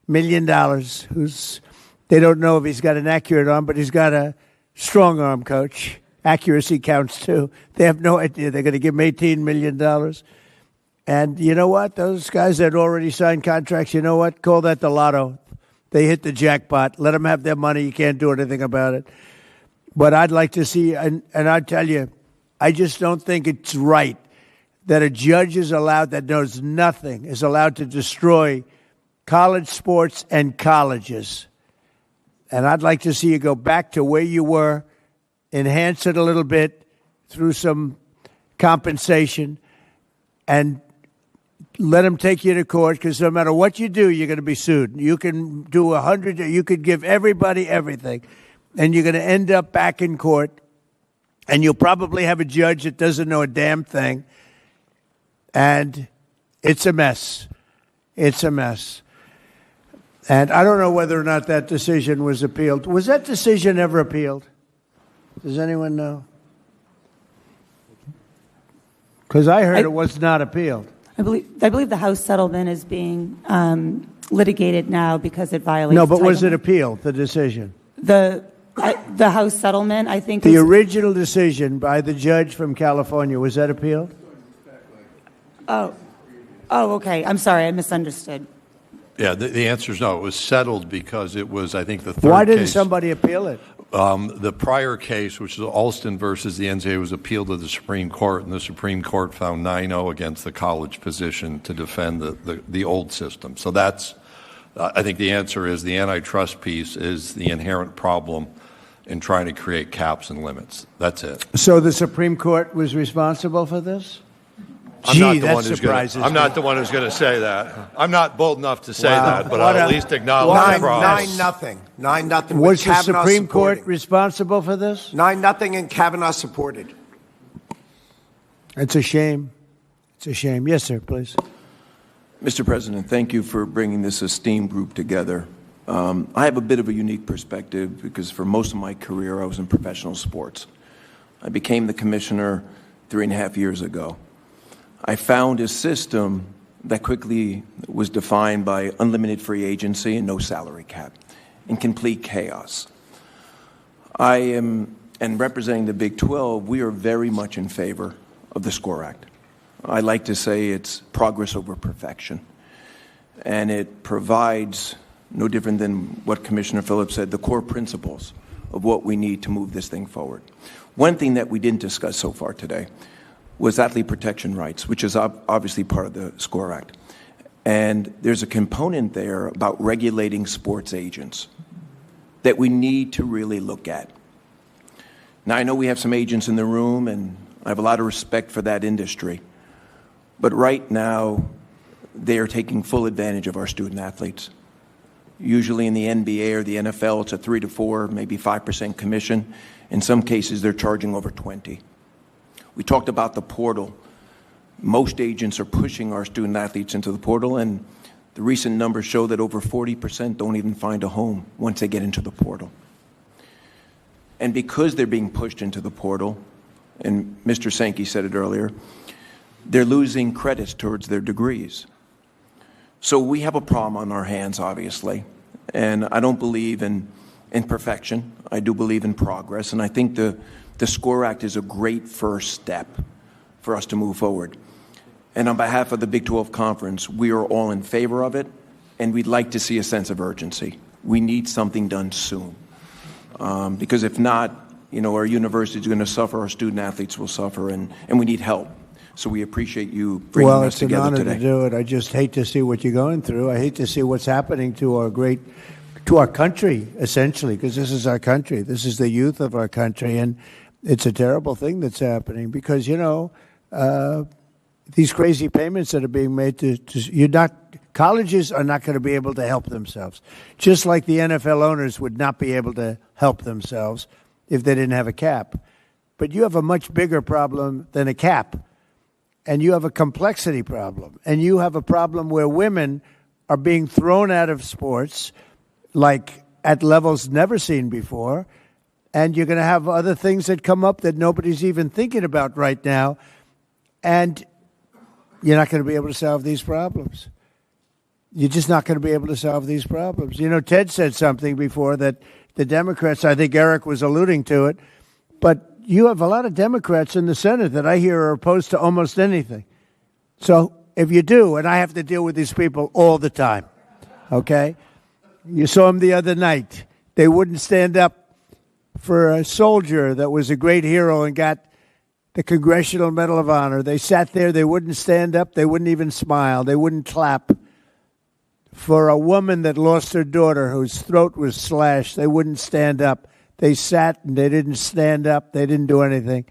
million. They don't know if he's got an accurate arm, but he's got a strong arm, coach. Accuracy counts too. They have no idea. They're going to give him $18 million. And you know what? Those guys that already signed contracts, you know what? Call that the lotto. They hit the jackpot. Let them have their money. You can't do anything about it. But I'd like to see, and I tell you, I just don't think it's right that a judge is allowed, that knows nothing, is allowed to destroy college sports and colleges. And I'd like to see you go back to where you were, enhance it a little bit through some compensation, and let them take you to court, because no matter what you do, you're going to be sued. You can do 100, you could give everybody everything, and you're going to end up back in court, and you'll probably have a judge that doesn't know a damn thing, and it's a mess. It's a mess. And I don't know whether or not that decision was appealed. Was that decision ever appealed? Does anyone know? Because I heard it was not appealed. I believe the House settlement is being litigated now because it violates. No, but was Title it appealed, the decision? The House settlement, I think. The original decision by the judge from California, was that appealed? Oh, okay. I'm sorry, I misunderstood. Yeah, the answer is no. It was settled because it was, I think, the third Why didn't case. somebody appeal it? The prior case, which is Alston versus the NCAA, was appealed to the Supreme Court, and the Supreme Court found 9-0 against the college position to defend the old system. So that's, I think the answer is the antitrust piece is the inherent problem in trying to create caps and limits. That's it. So the Supreme Court was responsible for this? I'm not the one who's going to say that. I'm not bold enough to say that, but I'll at least acknowledge the problem. 9-0. 9-0. Was the Supreme Court responsible for this? 9-0 and Kavanaugh supported. It's a shame. It's a shame. Yes, sir, please. Mr. President, thank you for bringing this esteemed group together. I have a bit of a unique perspective because for most of my career I was in professional sports. I became the commissioner 3.5 years ago. I found a system that quickly was defined by unlimited free agency and no salary cap, in complete chaos. I am, and representing the Big 12, we are very much in favor of the SCORE Act. I like to say it's progress over perfection. And it provides, no different than what Commissioner Phillips said, the core principles of what we need to move this thing forward. One thing that we didn't discuss so far today was athlete protection rights, which is obviously part of the SCORE Act. And there's a component there about regulating sports agents that we need to really look at. Now, I know we have some agents in the room, and I have a lot of respect for that industry. But right now, they are taking full advantage of our student athletes. Usually in the NBA or the NFL, it's a 3 to 4, maybe 5% commission. In some cases, they're charging over 20%. We talked about the portal. Most agents are pushing our student athletes into the portal, and the recent numbers show that over 40% don't even find a home once they get into the portal. And because they're being pushed into the portal, and Mr. Sankey said it earlier, they're losing credits towards their degrees. So we have a problem on our hands, obviously, and I don't believe in perfection. I do believe in progress, and I think the SCORE Act is a great first step for us to move forward. And on behalf of the Big 12 Conference, we are all in favor of it, and we'd like to see a sense of urgency. We need something done soon. Because if not, our university is going to suffer, our student athletes will suffer, and we need help. So we appreciate you bringing us together today. Well, it's an honor to do it. I just hate to see what you're going through. I hate to see what's happening to our country, essentially, because this is our country. This is the youth of our country, and it's a terrible thing that's happening because, these crazy payments that are being made colleges are not going to be able to help themselves. Just like the NFL owners would not be able to help themselves if they didn't have a cap. but you have a much bigger problem than a cap. And you have a complexity problem. And you have a problem where women are being thrown out of sports, like at levels never seen before. And you're going to have other things that come up that nobody's even thinking about right now. And you're not going to be able to solve these problems. You're just not going to be able to solve these problems. You know, Ted said something before that the Democrats, I think Eric was alluding to it, but you have a lot of Democrats in the Senate that I hear are opposed to almost anything. So if you do, and I have to deal with these people all the time, okay? You saw them the other night. They wouldn't stand up for a soldier that was a great hero and got the Congressional Medal of Honor. They sat there. They wouldn't stand up. They wouldn't even smile. They wouldn't clap. For a woman that lost her daughter whose throat was slashed, they wouldn't stand up. They sat and they didn't stand up. They didn't do anything.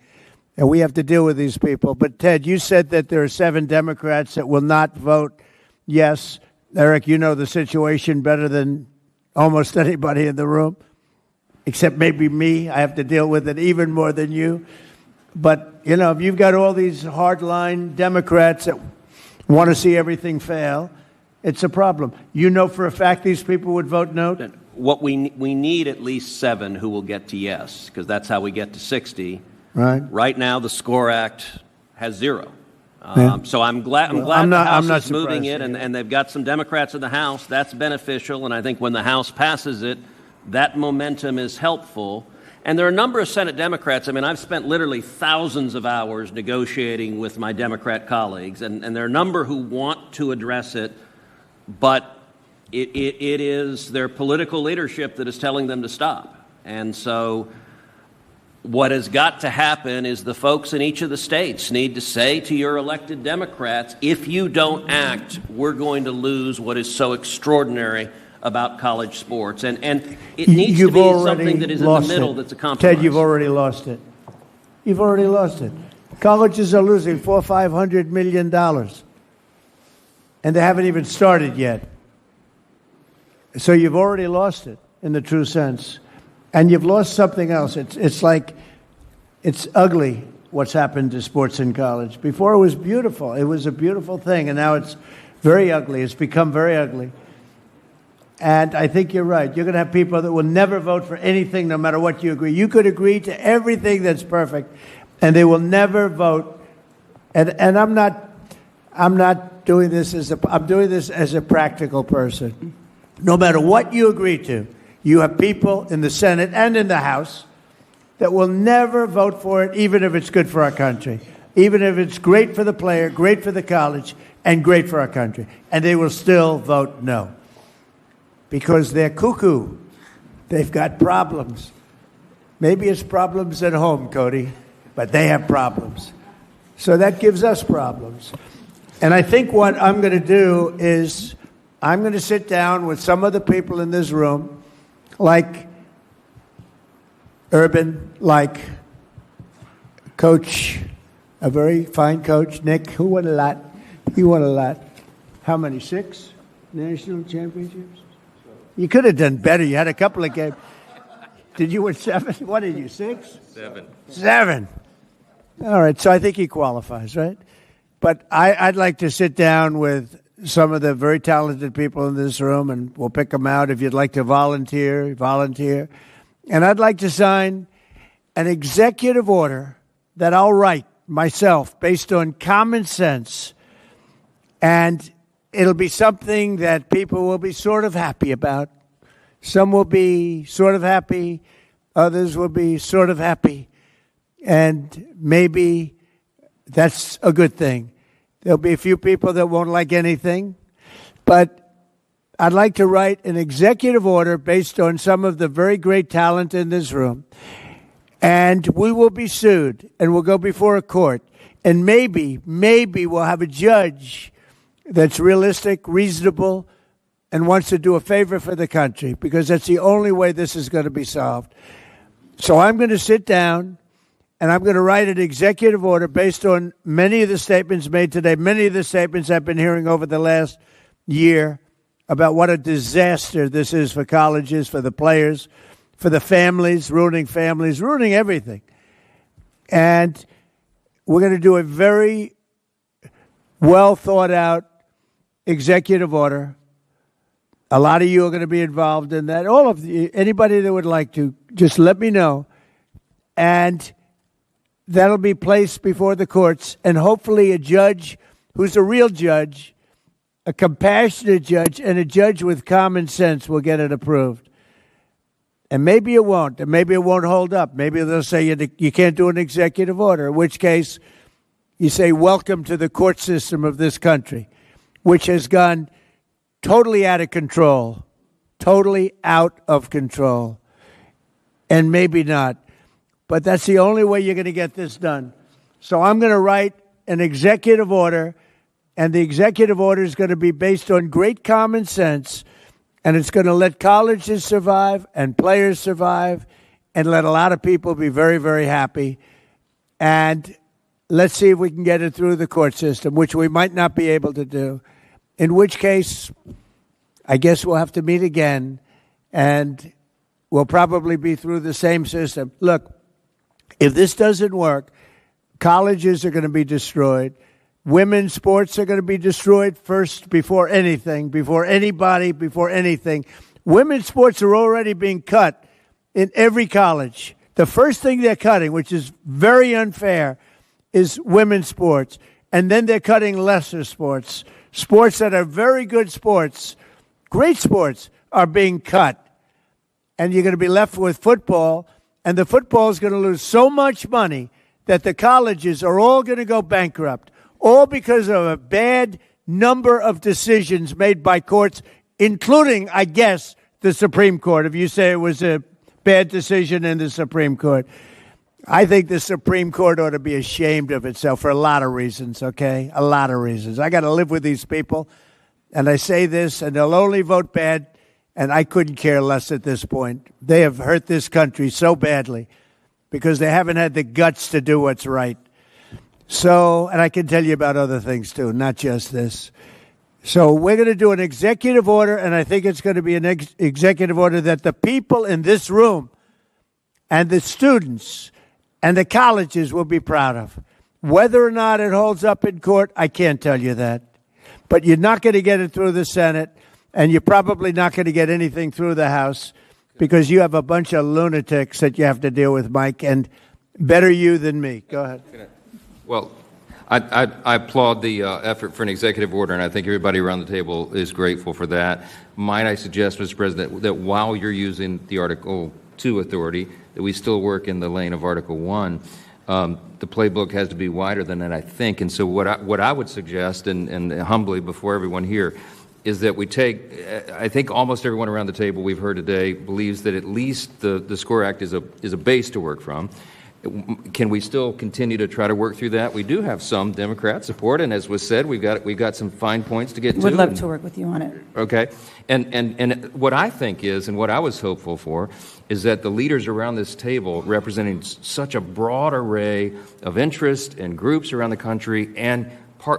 And we have to deal with these people. But, Ted, you said that there are 7 Democrats that will not vote yes. Eric, you know the situation better than almost anybody in the room, except maybe me. I have to deal with it even more than you. But, you know, if you've got all these hardline Democrats that want to see everything fail, it's a problem. You know for a fact these people would vote no? What we need at least 7 who will get to yes, because that's how we get to 60. Right. Right now, the SCORE Act has 0. Yeah. So I'm glad I'm the not- House I'm not is moving surprised it, to and they've got some Democrats in the House. That's beneficial, and I think when the House passes it, that momentum is helpful. And there are a number of Senate Democrats. I mean, I've spent literally thousands of hours negotiating with my Democrat colleagues, and there are a number who want to address it, but it is their political leadership that is telling them to stop. And so what has got to happen is the folks in each of the states need to say to your elected Democrats, if you don't act, we're going to lose what is so extraordinary about college sports. And it needs to be something that is in the middle that's a compromise. Ted, you've already lost it. You've already lost it. Colleges are losing $400-500 million. And they haven't even started yet. So you've already lost it in the true sense. And you've lost something else. It's like, it's ugly what's happened to sports in college. Before it was beautiful. It was a beautiful thing. And now it's very ugly. It's become very ugly. And I think you're right. You're going to have people that will never vote for anything no matter what you agree. You could agree to everything that's perfect, and they will never vote. And I'm not doing this I'm doing this as a practical person. No matter what you agree to, you have people in the Senate and in the House that will never vote for it, even if it's good for our country, even if it's great for the player, great for the college, and great for our country. And they will still vote no. Because they're cuckoo. They've got problems. Maybe it's problems at home, Cody, but they have problems. So that gives us problems. And I think what I'm going to do is I'm going to sit down with some of the people in this room, like Urban, like Coach, a very fine coach, Nick, who won a lot. He won a lot. How many? 6 national championships? You could have done better. You had a couple of games. Did you win 7? What did you, 6? 7. 7. All right, so I think he qualifies, right? But I'd like to sit down with some of the very talented people in this room, and we'll pick them out. If you'd like to volunteer. And I'd like to sign an executive order that I'll write myself based on common sense, and it'll be something that people will be sort of happy about. Some will be sort of happy. Others will be sort of happy. And maybe that's a good thing. There'll be a few people that won't like anything. But I'd like to write an executive order based on some of the very great talent in this room. And we will be sued. And we'll go before a court. And maybe we'll have a judge that's realistic, reasonable, and wants to do a favor for the country, because that's the only way this is going to be solved. So I'm going to sit down, and I'm going to write an executive order based on many of the statements made today, many of the statements I've been hearing over the last year about what a disaster this is for colleges, for the players, for the families, ruining everything. And we're going to do a very well thought out executive order. A lot of you are going to be involved in that. All of you, anybody that would like to, just let me know. And that'll be placed before the courts. And hopefully a judge who's a real judge, a compassionate judge, and a judge with common sense will get it approved. And maybe it won't. And maybe it won't hold up. Maybe they'll say you can't do an executive order, in which case you say, welcome to the court system of this country, which has gone totally out of control. Totally out of control. And maybe not. But that's the only way you're going to get this done. So I'm going to write an executive order, and the executive order is going to be based on great common sense, and it's going to let colleges survive and players survive and let a lot of people be very, very happy. And let's see if we can get it through the court system, which we might not be able to do, in which case I guess we'll have to meet again, and we'll probably be through the same system. Look, if this doesn't work, colleges are going to be destroyed. Women's sports are going to be destroyed first before anything, before anybody, before anything. Women's sports are already being cut in every college. The first thing they're cutting, which is very unfair, is women's sports. And then they're cutting lesser sports. Sports that are very good sports, great sports, are being cut. And you're going to be left with football, and the football is going to lose so much money that the colleges are all going to go bankrupt. All because of a bad number of decisions made by courts, including, I guess, the Supreme Court. If you say it was a bad decision in the Supreme Court, I think the Supreme Court ought to be ashamed of itself for a lot of reasons, okay? A lot of reasons. I got to live with these people, and I say this, and they'll only vote bad, and I couldn't care less at this point. They have hurt this country so badly because they haven't had the guts to do what's right. So, and I can tell you about other things too, not just this. So we're going to do an executive order, and I think it's going to be an executive order that the people in this room and the students and the colleges will be proud of. Whether or not it holds up in court, I can't tell you that. But you're not going to get it through the Senate, and you're probably not going to get anything through the House because you have a bunch of lunatics that you have to deal with, Mike, and better you than me. Go ahead. Well, I applaud the effort for an executive order, and I think everybody around the table is grateful for that. Might I suggest, Mr. President, that while you're using the Article 2 authority, that we still work in the lane of Article 1. The playbook has to be wider than that, I think. And so what I would suggest, and humbly before everyone here, is that we take, I think almost everyone around the table we've heard today believes that at least the SCORE Act is a base to work from. Can we still continue to try to work through that? We do have some Democrat support, and as was said, we've got some fine points to get to. Would love to work with you on it. Okay. And what I think is, and what I was hopeful for, is that the leaders around this table, representing such a broad array of interests and groups around the country and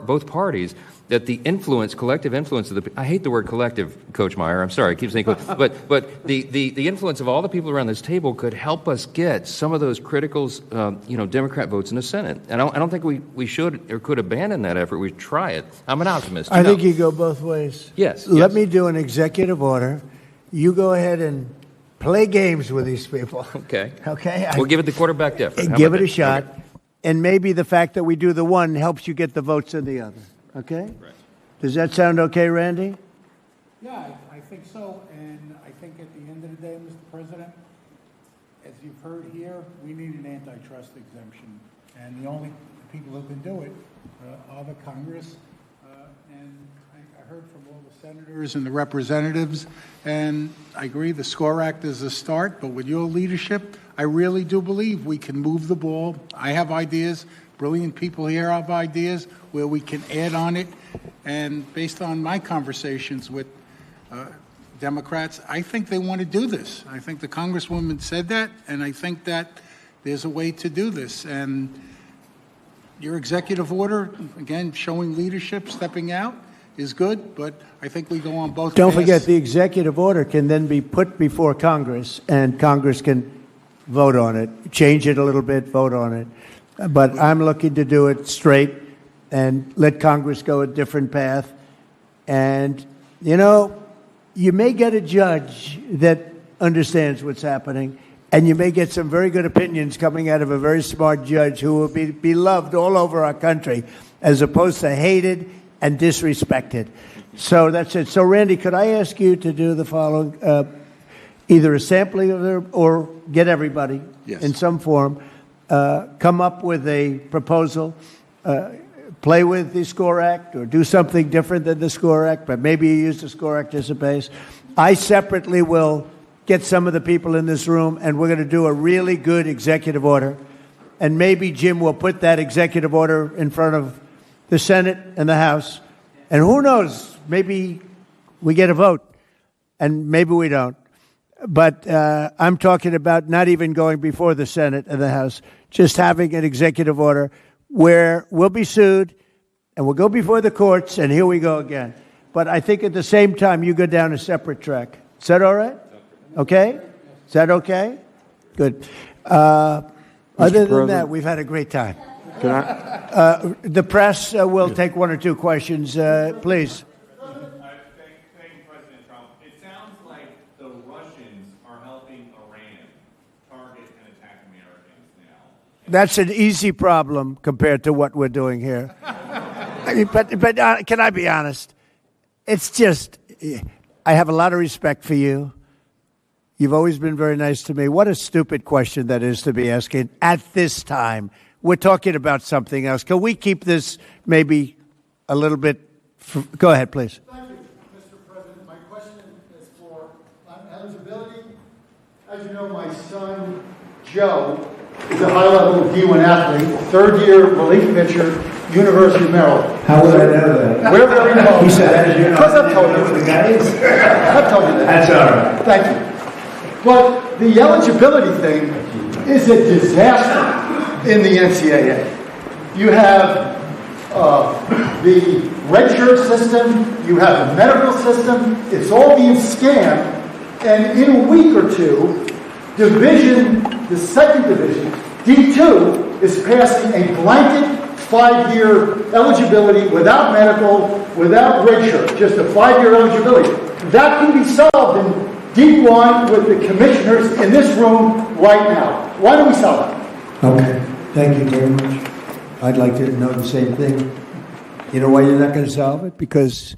both parties, that the influence, collective influence of I hate the word collective, Coach Meyer, I'm sorry, I keep saying but the influence of all the people around this table could help us get some of those critical, Democrat votes in the Senate. And I don't think we should or could abandon that effort. We try it. I'm an optimist. I think you go both ways. Yes. Let me do an executive order. You go ahead and play games with these people. Okay. Okay? We'll give it the quarterback effort. Give it a shot. Okay. And maybe the fact that we do the one helps you get the votes in the other. Okay? Right. Does that sound okay, Randy? Yeah, I think so. And I think at the end of the day, Mr. President, as you've heard here, we need an antitrust exemption. And the only people who can do it are the Congress. And I heard from all the senators and the representatives. And I agree the SCORE Act is a start. But with your leadership, I really do believe we can move the ball. I have ideas. Brilliant people here have ideas where we can add on it. And based on my conversations with Democrats, I think they want to do this. I think the Congresswoman said that, and I think that there's a way to do this. And your executive order, again, showing leadership, stepping out, is good, but I think we go on both Don't paths. forget, the executive order can then be put before Congress, and Congress can vote on it, change it a little bit, vote on it. but I'm looking to do it straight and let Congress go a different path. And, you know, you may get a judge that understands what's happening, and you may get some very good opinions coming out of a very smart judge who will be beloved all over our country, as opposed to hated and disrespected. So that's it. So, Randy, could I ask you to do the following? Either a sampling of them or get everybody in some form, come up with a proposal, play with the SCORE Act or do something different than the SCORE Act, but maybe you use the SCORE Act as a base. I separately will get some of the people in this room, and we're going to do a really good executive order. And maybe Jim will put that executive order in front of the Senate and the House. And who knows, maybe we get a vote, and maybe we don't. But I'm talking about not even going before the Senate and the House, just having an executive order where we'll be sued and we'll go before the courts, and here we go again. But I think at the same time, you go down a separate track. Is that all right? Okay? Is that okay? Good. Other than that, we've had a great time. Can I? The press will take one or two questions, please. That's an easy problem compared to what we're doing here. I mean, but can I be honest? It's just, I have a lot of respect for you. You've always been very nice to me. What a stupid question that is to be asking at this time. We're talking about something else. Can we keep this maybe a little bit? Go ahead, please. Thank you, Mr. President. My question is for eligibility. As you know, my son, Joe, is a high-level D1 athlete, third-year relief pitcher, University of Maryland. How would I know that? We're very involved. He said, as you know, because I've told you. I've told you that. That's all right. Thank you. But the eligibility thing is a disaster in the NCAA. You have the redshirt system, you have the medical system, it's all being scammed, and in a week or two, the second division, D2, is passing a blanket 5-year eligibility without medical, without redshirt, just a 5-year eligibility. That can be solved in D1 with the commissioners in this room right now. Why don't we solve it? Okay. Thank you very much. I'd like to know the same thing. You know why you're not going to solve it? Because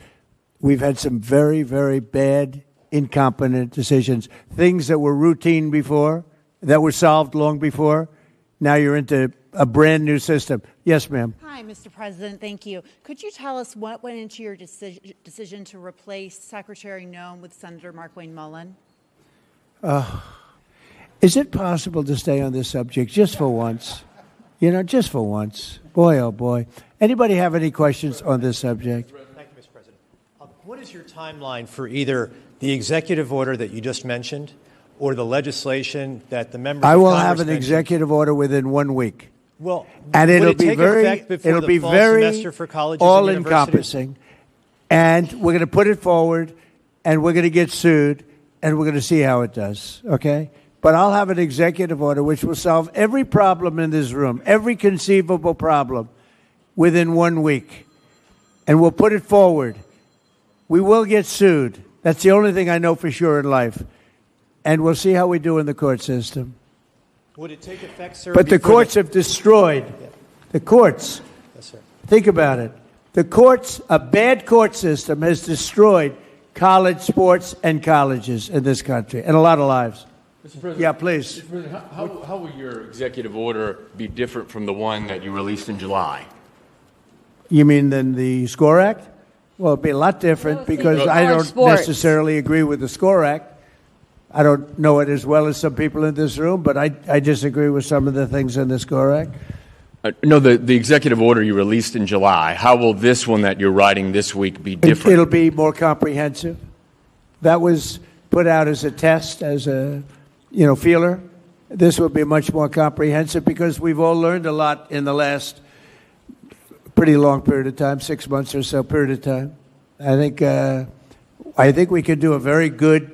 we've had some very, very bad, incompetent decisions. Things that were routine before, that were solved long before. Now you're into a brand new system. Yes, ma'am. Hi, Mr. President. Thank you. Could you tell us what went into your decision to replace Secretary Noem with Senator Markwayne Mullin? Is it possible to stay on this subject just for once? You know, just for once. Boy, oh boy. Anybody have any questions on this subject? Thank you, Mr. President. What is your timeline for either the executive order that you just mentioned or the legislation that the members I of will Congress have an mentioned? executive order within 1 week. Well, and would it'll it be take very, effect before it'll the be fall very semester for colleges and all-encompassing. And we're going to put it forward, and we're going to get sued, and we're going to see how it does, okay? But I'll have an executive order which will solve every problem in this room, every conceivable problem, within 1 week. And we'll put it forward. We will get sued. That's the only thing I know for sure in life. And we'll see how we do in the court system. Would it take effect, sir? But the courts have destroyed. The courts. Yes, sir. Think about it. The courts, a bad court system has destroyed college sports and colleges in this country and a lot of lives. Mr. President, yeah, please. Mr. President, how will your executive order be different from the one that you released in July? You mean than the SCORE Act? Well, it'd be a lot different because I don't necessarily agree with the SCORE Act. I don't know it as well as some people in this room, but I disagree with some of the things in the SCORE Act. No, the executive order you released in July, how will this one that you're writing this week be different? It'll be more comprehensive. That was put out as a test, as a feeler. This will be much more comprehensive because we've all learned a lot in the last pretty long period of time, 6 months or so period of time. I think we could do a very good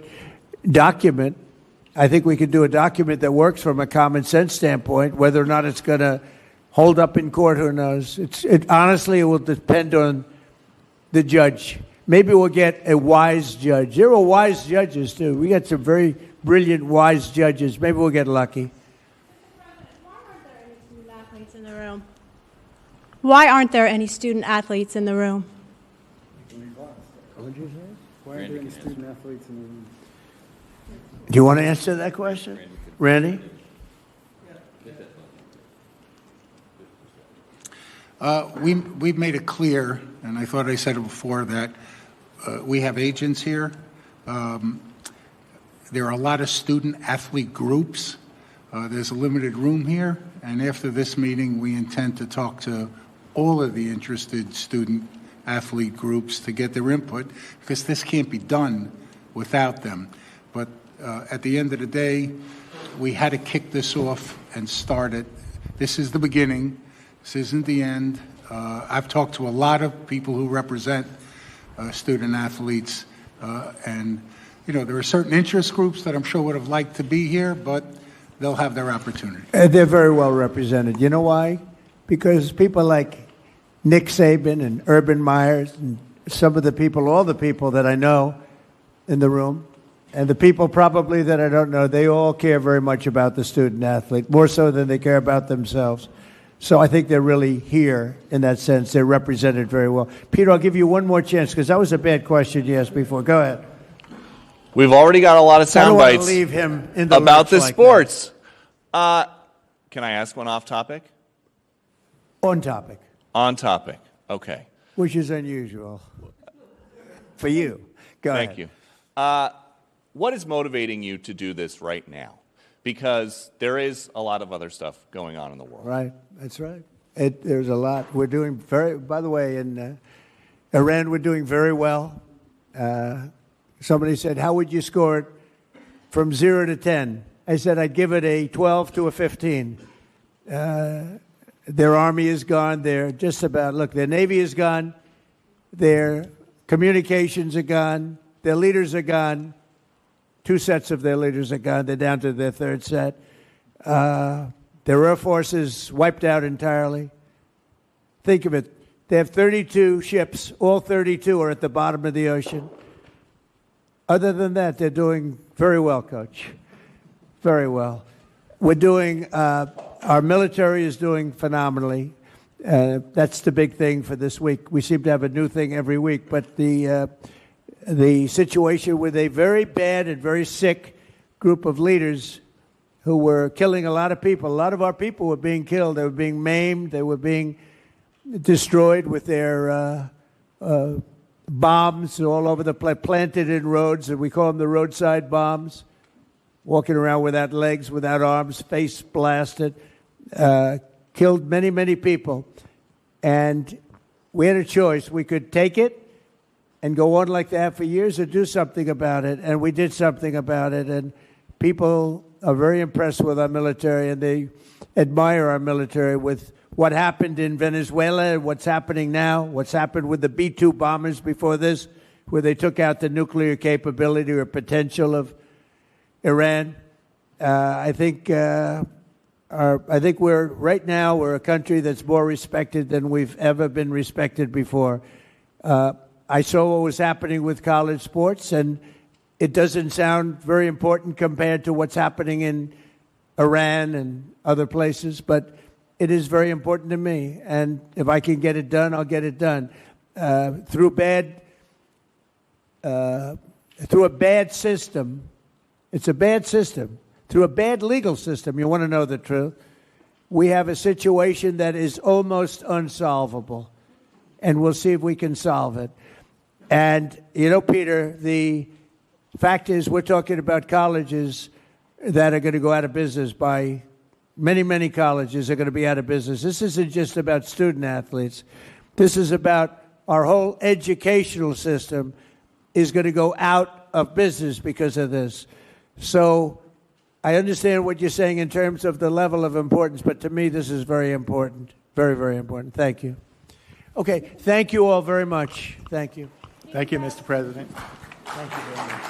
document. I think we could do a document that works from a common sense standpoint. Whether or not it's going to hold up in court, who knows? Honestly, it will depend on the judge. Maybe we'll get a wise judge. There are wise judges, too. We got some very brilliant, wise judges. Maybe we'll get lucky. In the room. Why aren't there any student athletes in the room? What did you say? Why aren't there any student athletes in the room? Do you want to answer that question? Randy? We've made it clear, and I thought I said it before, that we have agents here. There are a lot of student-athlete groups. There's a limited room here, and after this meeting, we intend to talk to all of the interested student-athlete groups to get their input, because this can't be done without them. But at the end of the day, we had to kick this off and start it. This is the beginning. This isn't the end. I've talked to a lot of people who represent student-athletes, and there are certain interest groups that I'm sure would have liked to be here, but they'll have their opportunity. They're very well represented. You know why? Because people like Nick Saban and Urban Myers and some of the people, all the people that I know in the room, and the people probably that I don't know, they all care very much about the student athlete, more so than they care about themselves. So I think they're really here in that sense. They're represented very well. Peter, I'll give you one more chance, because that was a bad question you asked before. Go ahead. We've already got a lot of sound bites leave him in the about the like sports. Can I ask one off topic? On topic. On topic. Okay. Which is unusual for you. Go ahead. Thank you. What is motivating you to do this right now? Because there is a lot of other stuff going on in the world. Right. That's right. There's a lot. We're doing by the way, in Iran, we're doing very well. Somebody said, how would you score it from 0 to 10? I said, I'd give it a 12 to a 15. Their army is gone. They're just about, look, their navy is gone. Their communications are gone. Their leaders are gone. 2 sets of their leaders are gone. They're down to their 3rd set. Their air force is wiped out entirely. Think of it. They have 32 ships. All 32 are at the bottom of the ocean. Other than that, they're doing very well, Coach. Very well. We're doing, our military is doing phenomenally. That's the big thing for this week. We seem to have a new thing every week, but the situation with a very bad and very sick group of leaders who were killing a lot of people. A lot of our people were being killed. They were being maimed. They were being destroyed with their bombs all over the place, planted in roads, and we call them the roadside bombs, walking around without legs, without arms, face blasted, killed many, many people. And we had a choice. We could take it and go on like that for years or do something about it. And we did something about it. And people are very impressed with our military, and they admire our military with what happened in Venezuela and what's happening now, what's happened with the B-2 bombers before this, where they took out the nuclear capability or potential of Iran. I think we're right now we're a country that's more respected than we've ever been respected before. I saw what was happening with college sports, and it doesn't sound very important compared to what's happening in Iran and other places, but it is very important to me. And if I can get it done, I'll get it done. Through a bad system, it's a bad system. Through a bad legal system, you want to know the truth, we have a situation that is almost unsolvable. And we'll see if we can solve it. And, Peter, the fact is we're talking about colleges that are going to go out of business by many, many colleges are going to be out of business. This isn't just about student athletes. This is about our whole educational system is going to go out of business because of this. So I understand what you're saying in terms of the level of importance, but to me this is very important. Very, very important. Thank you. Okay, thank you all very much. Thank you. Thank you, Mr. President. Thank you very much.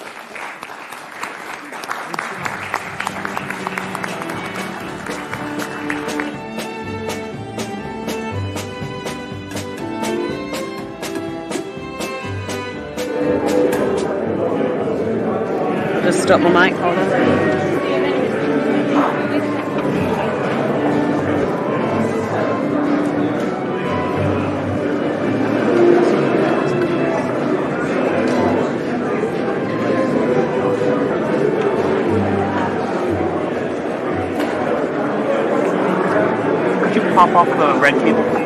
Just stop my mic, hold on. Could you pop off the red cable?